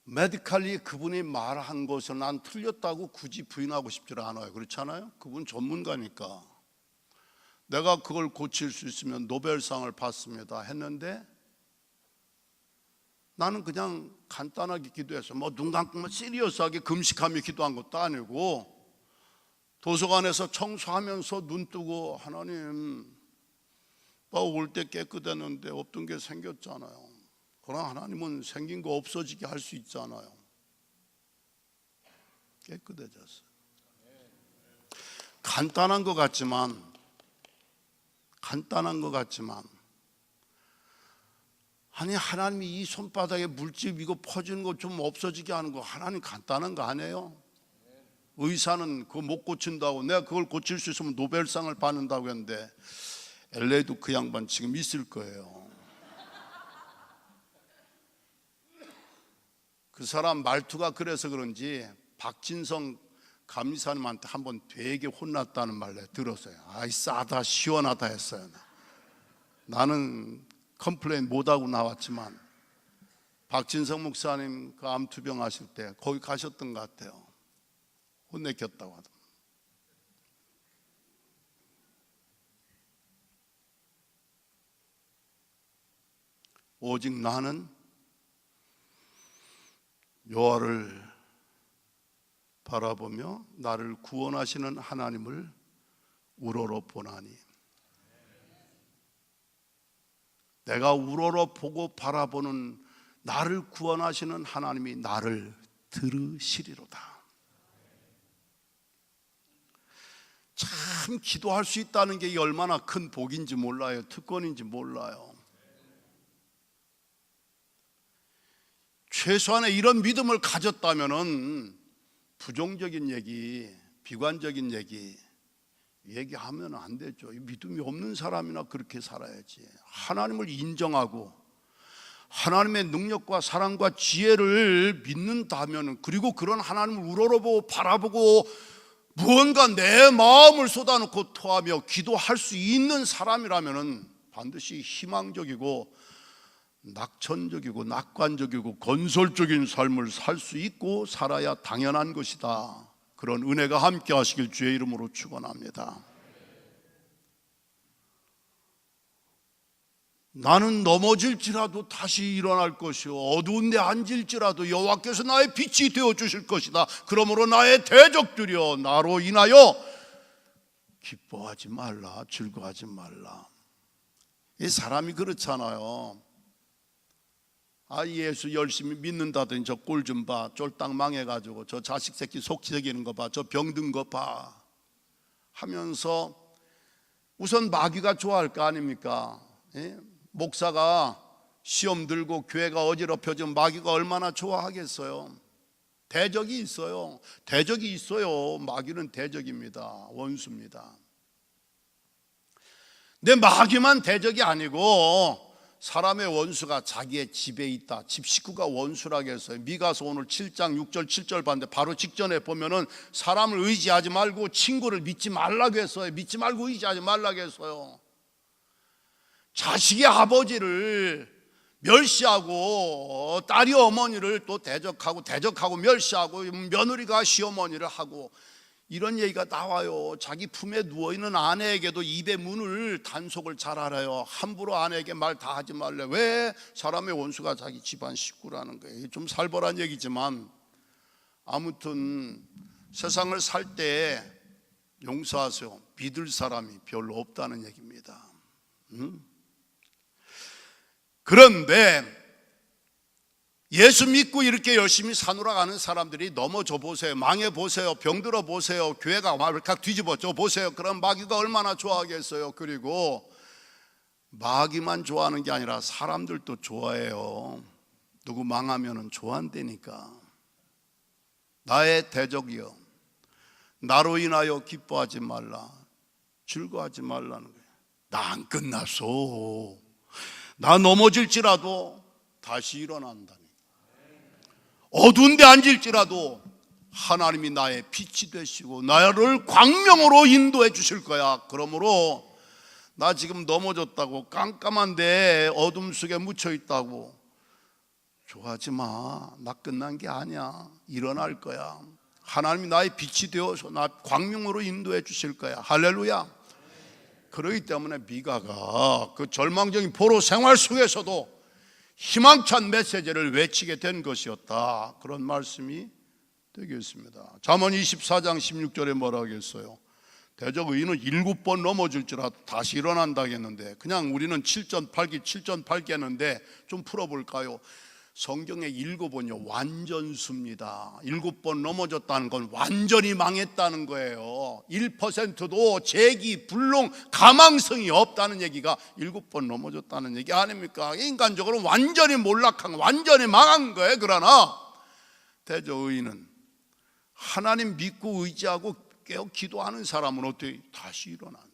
메디컬리 그분이 말한 것을 난 틀렸다고 굳이 부인하고 싶지 않아요. 그렇잖아요? 그분 전문가니까. 내가 그걸 고칠 수 있으면 노벨상을 받습니다 했는데, 나는 그냥 간단하게 기도했어요. 뭐 눈 감고만 시리어스하게 금식하며 기도한 것도 아니고, 도서관에서 청소하면서 눈 뜨고, 하나님, 나 올 때 깨끗했는데 없던 게 생겼잖아요. 그러나 하나님은 생긴 거 없어지게 할 수 있잖아요. 깨끗해졌어요. 간단한 것 같지만 아니, 하나님이 이 손바닥에 물집 이거 퍼지는 거 좀 없어지게 하는 거, 하나님 간단한 거 아니에요? 의사는 그거 못 고친다고, 내가 그걸 고칠 수 있으면 노벨상을 받는다고 했는데, LA도 그 양반 지금 있을 거예요. 그 사람 말투가 그래서 그런지 박진성 감리사님한테 한번 되게 혼났다는 말을 들었어요. 아이 싸다 시원하다 했어요. 나는 컴플레인 못하고 나왔지만 박진성 목사님 그 암투병 하실 때 거기 가셨던 것 같아요. 혼내켰다고 하더라고요. 오직 나는 여호와를 바라보며 나를 구원하시는 하나님을 우러러 보나니, 내가 우러러 보고 바라보는 나를 구원하시는 하나님이 나를 들으시리로다. 참 기도할 수 있다는 게 얼마나 큰 복인지 몰라요. 특권인지 몰라요. 최소한의 이런 믿음을 가졌다면은 부정적인 얘기, 비관적인 얘기하면 안 되죠. 믿음이 없는 사람이나 그렇게 살아야지. 하나님을 인정하고 하나님의 능력과 사랑과 지혜를 믿는다면, 그리고 그런 하나님을 우러러보고 바라보고 무언가 내 마음을 쏟아놓고 토하며 기도할 수 있는 사람이라면 반드시 희망적이고 낙천적이고 낙관적이고 건설적인 삶을 살 수 있고 살아야 당연한 것이다. 그런 은혜가 함께 하시길 주의 이름으로 축원합니다. 나는 넘어질지라도 다시 일어날 것이요 어두운 데 앉을지라도 여호와께서 나의 빛이 되어 주실 것이다. 그러므로 나의 대적들이여 나로 인하여 기뻐하지 말라, 즐거워하지 말라. 이 사람이 그렇잖아요. 예수 열심히 믿는다더니 저 꼴 좀 봐, 쫄딱 망해가지고 저 자식 새끼 속썩이는 거 봐, 저 병든 거 봐 하면서 우선 마귀가 좋아할 거 아닙니까? 목사가 시험 들고 교회가 어지럽혀지면 마귀가 얼마나 좋아하겠어요? 대적이 있어요. 대적이 있어요. 마귀는 대적입니다. 원수입니다. 근데 마귀만 대적이 아니고 사람의 원수가 자기의 집에 있다. 집 식구가 원수라고 했어요. 미가서 오늘 7장 6절 7절 봤는데 바로 직전에 보면은 사람을 의지하지 말고 친구를 믿지 말라고 했어요. 믿지 말고 의지하지 말라고 했어요. 자식이 아버지를 멸시하고 딸이 어머니를 또 대적하고 멸시하고 며느리가 시어머니를 하고 이런 얘기가 나와요. 자기 품에 누워있는 아내에게도 입의 문을 단속을 잘 알아요. 함부로 아내에게 말 다 하지 말래. 왜? 사람의 원수가 자기 집안 식구라는 거예요. 좀 살벌한 얘기지만 아무튼 세상을 살 때 용서하세요. 믿을 사람이 별로 없다는 얘기입니다. 그런데 예수 믿고 이렇게 열심히 사노라 가는 사람들이 넘어져 보세요. 망해 보세요. 병들어 보세요. 교회가 말칵 뒤집어져 보세요. 그럼 마귀가 얼마나 좋아하겠어요. 그리고 마귀만 좋아하는 게 아니라 사람들도 좋아해요. 누구 망하면 좋아한다니까. 나의 대적이여 나로 인하여 기뻐하지 말라, 즐거워하지 말라는 거예요. 나 안 끝났어. 나 넘어질지라도 다시 일어난다니. 어두운 데 앉을지라도 하나님이 나의 빛이 되시고 나를 광명으로 인도해 주실 거야. 그러므로 나 지금 넘어졌다고 깜깜한데 어둠 속에 묻혀 있다고 좋아하지 마. 나 끝난 게 아니야. 일어날 거야. 하나님이 나의 빛이 되어서 나 광명으로 인도해 주실 거야. 할렐루야. 그러기 때문에 미가가 그 절망적인 포로 생활 속에서도 희망찬 메시지를 외치게 된 것이었다. 그런 말씀이 되겠습니다. 잠언 24장 16절에 뭐라 하겠어요? 대적 의인은 7번 넘어질지라도 다시 일어난다고 했는데 그냥 우리는 7전 8기 했는데 좀 풀어볼까요? 성경의 7번요 완전수입니다. 7번 넘어졌다는 건 완전히 망했다는 거예요. 1%도 재기, 불능, 가망성이 없다는 얘기가 7번 넘어졌다는 얘기 아닙니까? 인간적으로 완전히 몰락한, 완전히 망한 거예요. 그러나 대저 의인은 하나님 믿고 의지하고 깨어 기도하는 사람은 어떻게 다시 일어난다.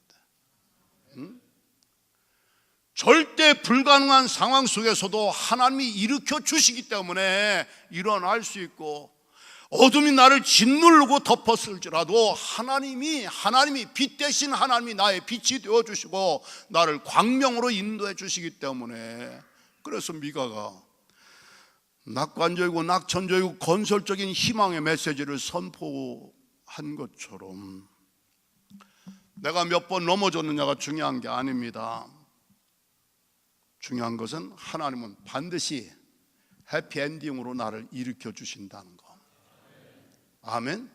절대 불가능한 상황 속에서도 하나님이 일으켜 주시기 때문에 일어날 수 있고, 어둠이 나를 짓누르고 덮었을지라도 하나님이 빛 대신 하나님이 나의 빛이 되어 주시고 나를 광명으로 인도해 주시기 때문에, 그래서 미가가 낙관적이고 낙천적이고 건설적인 희망의 메시지를 선포한 것처럼 내가 몇 번 넘어졌느냐가 중요한 게 아닙니다. 중요한 것은 하나님은 반드시 해피엔딩으로 나를 일으켜 주신다는 거. 아멘.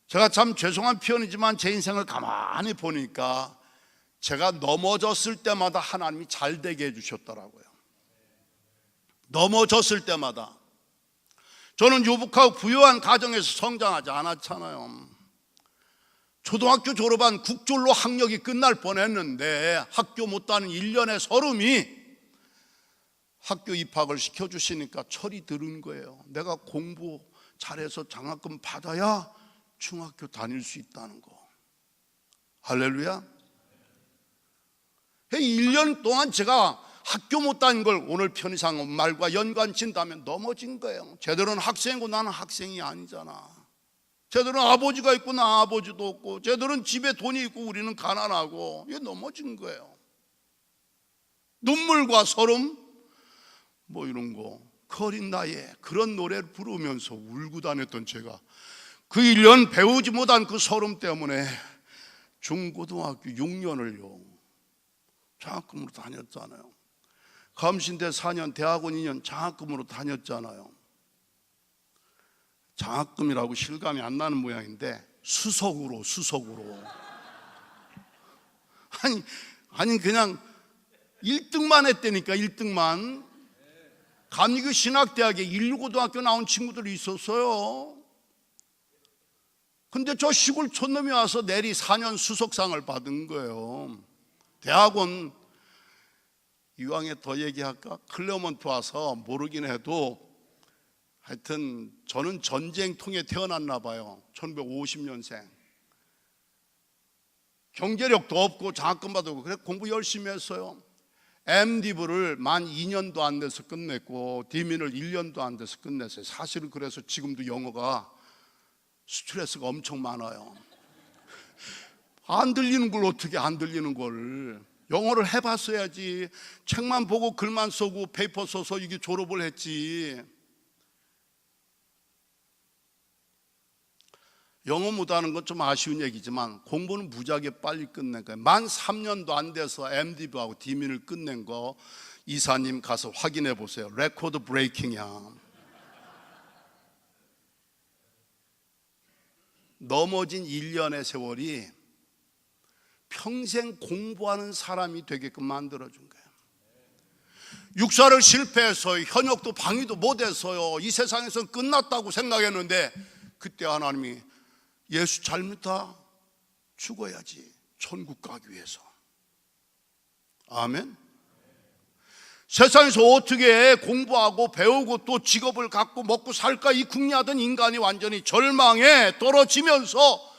제가 참 죄송한 표현이지만 제 인생을 가만히 보니까 제가 넘어졌을 때마다 하나님이 잘 되게 해주셨더라고요. 넘어졌을 때마다. 저는 유복하고 부유한 가정에서 성장하지 않았잖아요. 초등학교 졸업한 국졸로 학력이 끝날 뻔했는데 학교 못 다는 1년의 서름이 학교 입학을 시켜주시니까 철이 들은 거예요. 내가 공부 잘해서 장학금 받아야 중학교 다닐 수 있다는 거. 할렐루야. 1년 동안 제가 학교 못 다닌 걸 오늘 편의상 말과 연관짓는다면 넘어진 거예요. 쟤들은 학생이고 나는 학생이 아니잖아. 쟤들은 아버지가 있고 나 아버지도 없고, 쟤들은 집에 돈이 있고 우리는 가난하고, 이게 넘어진 거예요. 눈물과 서름 뭐 이런 거, 그 어린 나이에 그런 노래를 부르면서 울고 다녔던 제가 그 1년 배우지 못한 그 서름 때문에 중고등학교 6년을요 장학금으로 다녔잖아요. 감신대 4년, 대학원 2년 장학금으로 다녔잖아요. 장학금이라고 실감이 안 나는 모양인데 수석으로 아니 그냥 1등만 했다니까. 1등만. 감리교 신학대학에 1고등학교 나온 친구들이 있었어요. 근데 저 시골 촌놈이 와서 내리 4년 수석상을 받은 거예요. 대학원, 이왕에 더 얘기할까? 클레어먼트 와서 모르긴 해도 하여튼 저는 전쟁통에 태어났나 봐요. 1950년생. 경제력도 없고 장학금 받고 그래 공부 열심히 했어요. MDiv를 만 2년도 안 돼서 끝냈고 디민을 1년도 안 돼서 끝냈어요. 사실은 그래서 지금도 영어가 스트레스가 엄청 많아요. 안 들리는 걸 어떻게 안 들리는 걸. 영어를 해봤어야지. 책만 보고 글만 쓰고 페이퍼 써서 이게 졸업을 했지. 영어 못하는 건 좀 아쉬운 얘기지만 공부는 무지하게 빨리 끝낸 거예요. 만 3년도 안 돼서 MDiv하고 디민을 끝낸 거 이사님 가서 확인해 보세요. 레코드 브레이킹이야. 넘어진 1년의 세월이 평생 공부하는 사람이 되게끔 만들어준 거예요. 육사를 실패해서 현역도 방위도 못해서요 이 세상에서 끝났다고 생각했는데 그때 하나님이 예수 잘 믿다 죽어야지 천국 가기 위해서. 아멘. 세상에서 어떻게 공부하고 배우고 또 직업을 갖고 먹고 살까 이 궁리하던 인간이 완전히 절망에 떨어지면서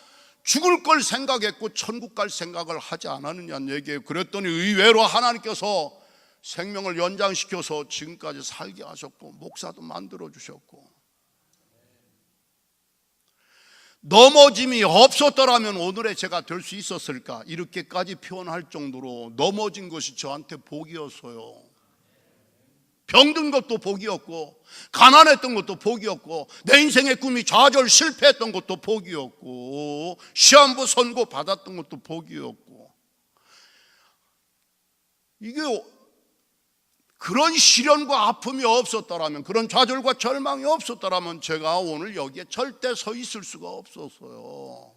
죽을 걸 생각했고 천국 갈 생각을 하지 않았느냐는 얘기예요. 그랬더니 의외로 하나님께서 생명을 연장시켜서 지금까지 살게 하셨고 목사도 만들어 주셨고, 넘어짐이 없었더라면 오늘의 제가 될 수 있었을까 이렇게까지 표현할 정도로 넘어진 것이 저한테 복이었어요. 병든 것도 복이었고 가난했던 것도 복이었고 내 인생의 꿈이 좌절 실패했던 것도 복이었고 시한부 선고 받았던 것도 복이었고, 이게 그런 시련과 아픔이 없었더라면, 그런 좌절과 절망이 없었더라면 제가 오늘 여기에 절대 서 있을 수가 없었어요.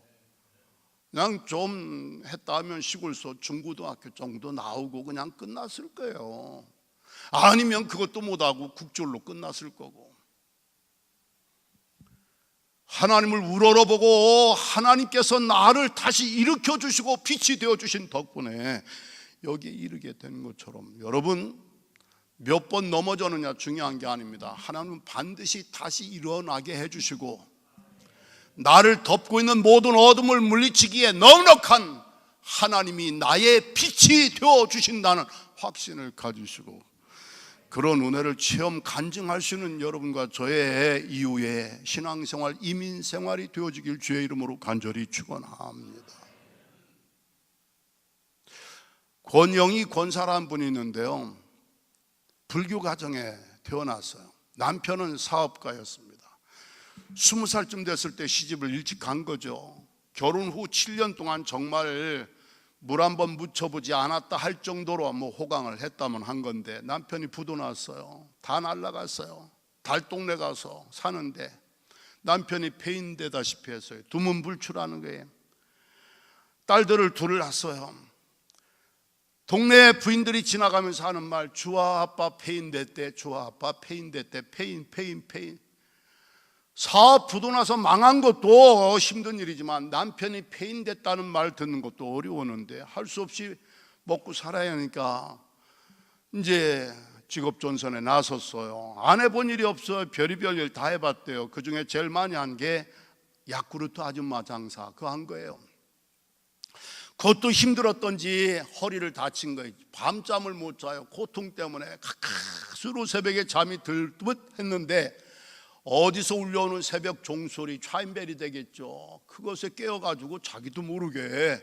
그냥 좀 했다 하면 시골서 중고등학교 정도 나오고 그냥 끝났을 거예요. 아니면 그것도 못하고 국졸로 끝났을 거고. 하나님을 우러러보고 하나님께서 나를 다시 일으켜 주시고 빛이 되어 주신 덕분에 여기에 이르게 된 것처럼, 여러분 몇 번 넘어졌느냐 중요한 게 아닙니다. 하나님은 반드시 다시 일어나게 해주시고 나를 덮고 있는 모든 어둠을 물리치기에 넉넉한 하나님이 나의 빛이 되어 주신다는 확신을 가지시고 그런 은혜를 체험 간증할 수 있는 여러분과 저의 이후에 신앙생활, 이민생활이 되어지길 주의 이름으로 간절히 축원합니다. 권영희 권사라는 분이 있는데요, 불교 가정에 태어났어요. 남편은 사업가였습니다. 20살쯤 됐을 때 시집을 일찍 간 거죠. 결혼 후 7년 동안 정말 물 한 번 묻혀보지 않았다 할 정도로 뭐 호강을 했다면 한 건데 남편이 부도 났어요. 다 날아갔어요. 달동네 가서 사는데 남편이 폐인되다시피 했어요. 두문불출하는 거예요. 딸들을 둘을 낳았어요. 동네 부인들이 지나가면서 하는 말, 주아 아빠 폐인됐대, 주아 아빠 폐인됐대. 폐인. 사업 부도 나서 망한 것도 힘든 일이지만 남편이 폐인됐다는 말 듣는 것도 어려웠는데 할 수 없이 먹고 살아야 하니까 이제 직업전선에 나섰어요. 안 해본 일이 없어요. 별의별 일 다 해봤대요. 그중에 제일 많이 한 게 야쿠르트 아줌마 장사, 그거 한 거예요. 그것도 힘들었던지 허리를 다친 거예요. 밤잠을 못 자요. 고통 때문에 가까스로 새벽에 잠이 들듯 했는데 어디서 울려오는 새벽 종소리, 차인벨이 되겠죠. 그것에 깨어가지고 자기도 모르게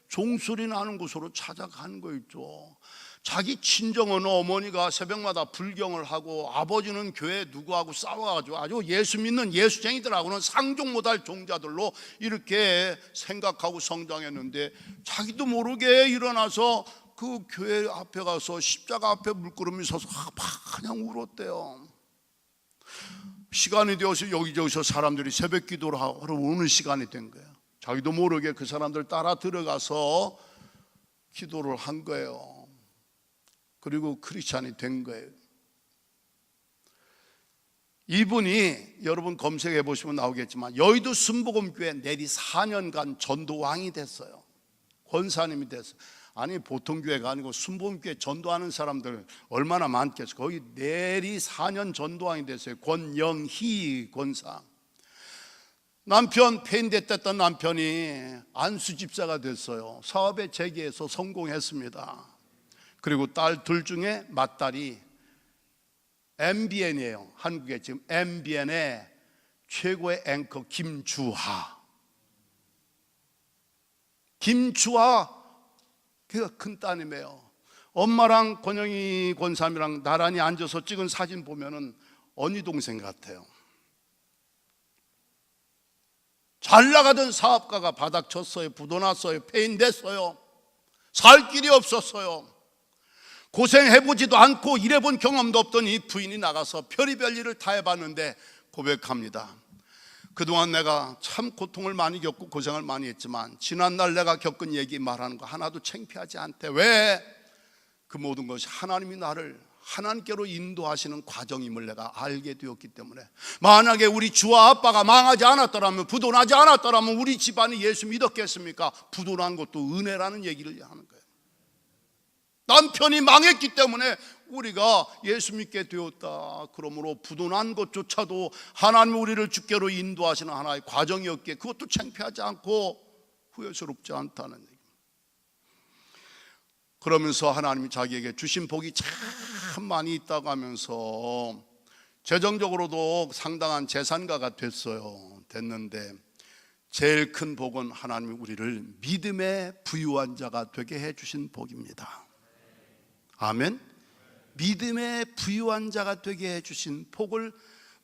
종소리 나는 곳으로 찾아간 거 있죠. 자기 친정은 어머니가 새벽마다 불경을 하고 아버지는 교회 누구하고 싸워가지고 아주 예수 믿는 예수쟁이들하고는 상종 못할 종자들로 이렇게 생각하고 성장했는데 자기도 모르게 일어나서 그 교회 앞에 가서 십자가 앞에 물끄러미 서서 그냥 울었대요. 시간이 되어서 여기저기서 사람들이 새벽 기도를 하러 오는 시간이 된 거예요. 자기도 모르게 그 사람들 따라 들어가서 기도를 한 거예요. 그리고 크리스찬이 된 거예요. 이분이 여러분 검색해 보시면 나오겠지만 여의도 순복음교회 내리 4년간 전도왕이 됐어요. 권사님이 됐어요. 아니 보통 교회가 아니고 순복음교회 전도하는 사람들 얼마나 많겠어요. 거기 내리 4년 전도왕이 됐어요. 권영희 권사. 남편 폐인됐던 남편이 안수집사가 됐어요. 사업에 재기해서 성공했습니다. 그리고 딸 둘 중에 맏딸이 MBN이에요. 한국에 지금 MBN의 최고의 앵커 김주하. 그가 큰 따님이에요. 엄마랑 권영희 권사님이랑 나란히 앉아서 찍은 사진 보면은 언니 동생 같아요. 잘 나가던 사업가가 바닥쳤어요. 부도 났어요. 폐인됐어요. 살 길이 없었어요. 고생해보지도 않고 일해본 경험도 없던 이 부인이 나가서 별의별 일을 다 해봤는데 고백합니다. 그동안 내가 참 고통을 많이 겪고 고생을 많이 했지만 지난날 내가 겪은 얘기 말하는 거 하나도 창피하지 않대. 왜? 그 모든 것이 하나님이 나를 하나님께로 인도하시는 과정임을 내가 알게 되었기 때문에. 만약에 우리 주와 아빠가 망하지 않았더라면, 부도나지 않았더라면 우리 집안이 예수 믿었겠습니까? 부도난 것도 은혜라는 얘기를 하는 거예요. 남편이 망했기 때문에 우리가 예수 믿게 되었다. 그러므로 부도난 것조차도 하나님이 우리를 주께로 인도하시는 하나의 과정이었기에 그것도 창피하지 않고 후회스럽지 않다는 얘기입니다. 그러면서 하나님이 자기에게 주신 복이 참 많이 있다고 하면서 재정적으로도 상당한 재산가가 됐는데 제일 큰 복은 하나님이 우리를 믿음의 부유한 자가 되게 해주신 복입니다. 아멘. 믿음의 부유한 자가 되게 해주신 복을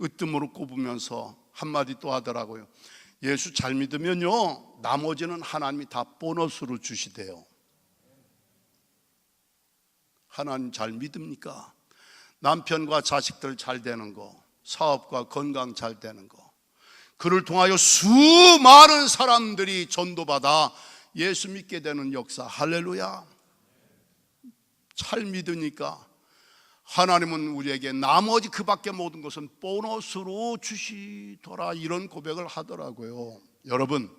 으뜸으로 꼽으면서 한마디 또 하더라고요. 예수 잘 믿으면요 나머지는 하나님이 다 보너스로 주시대요. 하나님 잘 믿습니까? 남편과 자식들 잘 되는 거, 사업과 건강 잘 되는 거, 그를 통하여 수많은 사람들이 전도받아 예수 믿게 되는 역사. 할렐루야. 잘 믿으니까 하나님은 우리에게 나머지 그 밖에 모든 것은 보너스로 주시더라, 이런 고백을 하더라고요. 여러분,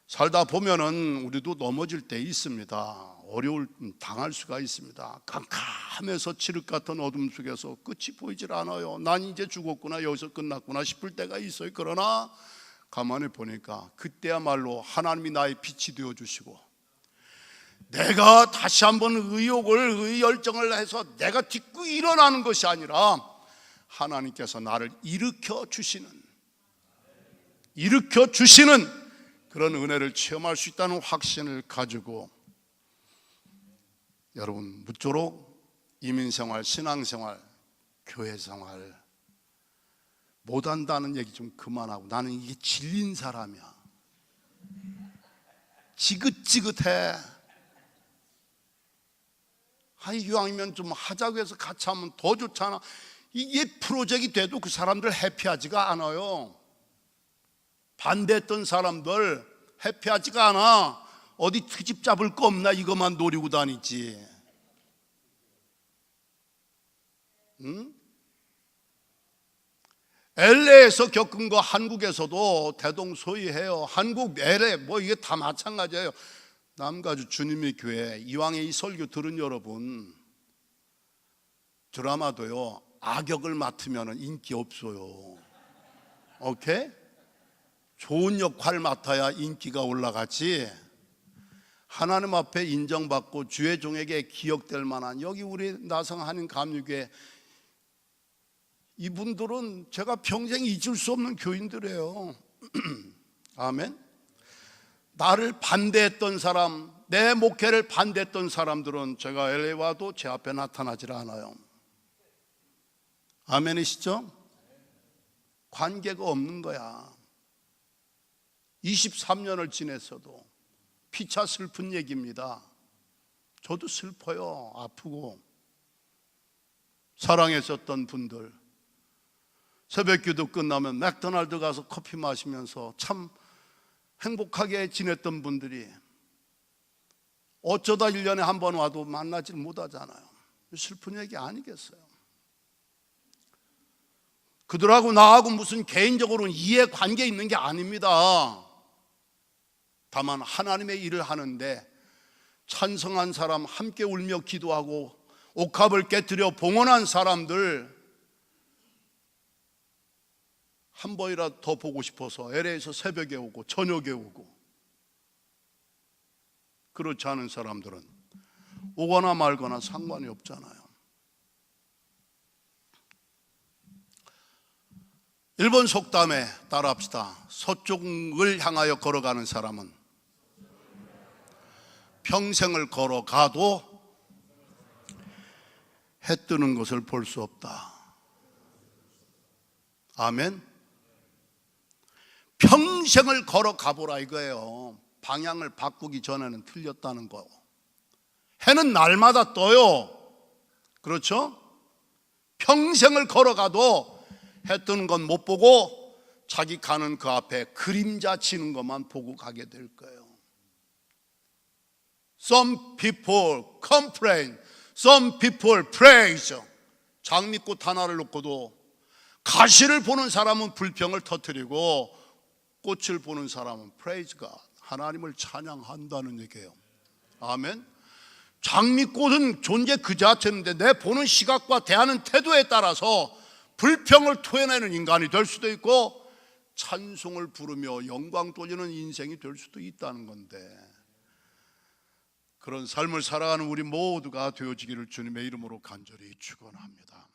살다 보면은 우리도 넘어질 때 있습니다. 어려울 당할 수가 있습니다. 깜깜해서 칠흑 같은 어둠 속에서 끝이 보이질 않아요. 난 이제 죽었구나, 여기서 끝났구나 싶을 때가 있어요. 그러나 가만히 보니까 그때야말로 하나님이 나의 빛이 되어주시고, 내가 다시 한번 의열정을 해서 내가 딛고 일어나는 것이 아니라 하나님께서 나를 일으켜 주시는 그런 은혜를 체험할 수 있다는 확신을 가지고, 여러분 무쪼록 이민생활, 신앙생활, 교회생활 못한다는 얘기 좀 그만하고, 나는 이게 질린 사람이야, 지긋지긋해, 이왕이면 좀 하자고 해서 같이 하면 더 좋잖아. 이게 프로젝트가 돼도 그 사람들 해피하지가 않아요. 반대했던 사람들 해피하지가 않아. 어디 트집 잡을 거 없나 이것만 노리고 다니지. 응? LA에서 겪은 거 한국에서도 대동소이해요. 한국, LA 뭐 이게 다 마찬가지예요. 남가주 주님의 교회 이왕에 이 설교 들은 여러분, 드라마도요 악역을 맡으면 인기 없어요. 오케이? 좋은 역할 맡아야 인기가 올라가지. 하나님 앞에 인정받고 주의 종에게 기억될 만한, 여기 우리 나성 한인 감리교회 이분들은 제가 평생 잊을 수 없는 교인들이에요. 아멘. 나를 반대했던 사람, 내 목회를 반대했던 사람들은 제가 LA 와도 제 앞에 나타나질 않아요. 아멘이시죠? 관계가 없는 거야. 23년을 지냈어도 피차 슬픈 얘기입니다. 저도 슬퍼요. 아프고. 사랑했었던 분들, 새벽기도 끝나면 맥도날드 가서 커피 마시면서 참 행복하게 지냈던 분들이 어쩌다 1년에 한 번 와도 만나질 못하잖아요. 슬픈 얘기 아니겠어요? 그들하고 나하고 무슨 개인적으로는 이해관계 있는 게 아닙니다. 다만 하나님의 일을 하는데 찬성한 사람, 함께 울며 기도하고 옥합을 깨뜨려 봉헌한 사람들 한 번이라도 더 보고 싶어서 LA에서 새벽에 오고 저녁에 오고, 그렇지 않은 사람들은 오거나 말거나 상관이 없잖아요. 일본 속담에 따라합시다. 서쪽을 향하여 걸어가는 사람은 평생을 걸어가도 해 뜨는 것을 볼 수 없다. 아멘. 평생을 걸어가 보라 이거예요. 방향을 바꾸기 전에는 틀렸다는 거. 해는 날마다 떠요. 그렇죠? 평생을 걸어가도 해 뜨는 건 못 보고 자기 가는 그 앞에 그림자 치는 것만 보고 가게 될 거예요. Some people complain, some people praise. 장미꽃 하나를 놓고도 가시를 보는 사람은 불평을 터뜨리고 꽃을 보는 사람은 praise God, 하나님을 찬양한다는 얘기예요. 아멘. 장미꽃은 존재 그 자체인데 내 보는 시각과 대하는 태도에 따라서 불평을 토해내는 인간이 될 수도 있고 찬송을 부르며 영광 돌리는 인생이 될 수도 있다는 건데, 그런 삶을 살아가는 우리 모두가 되어지기를 주님의 이름으로 간절히 축원합니다.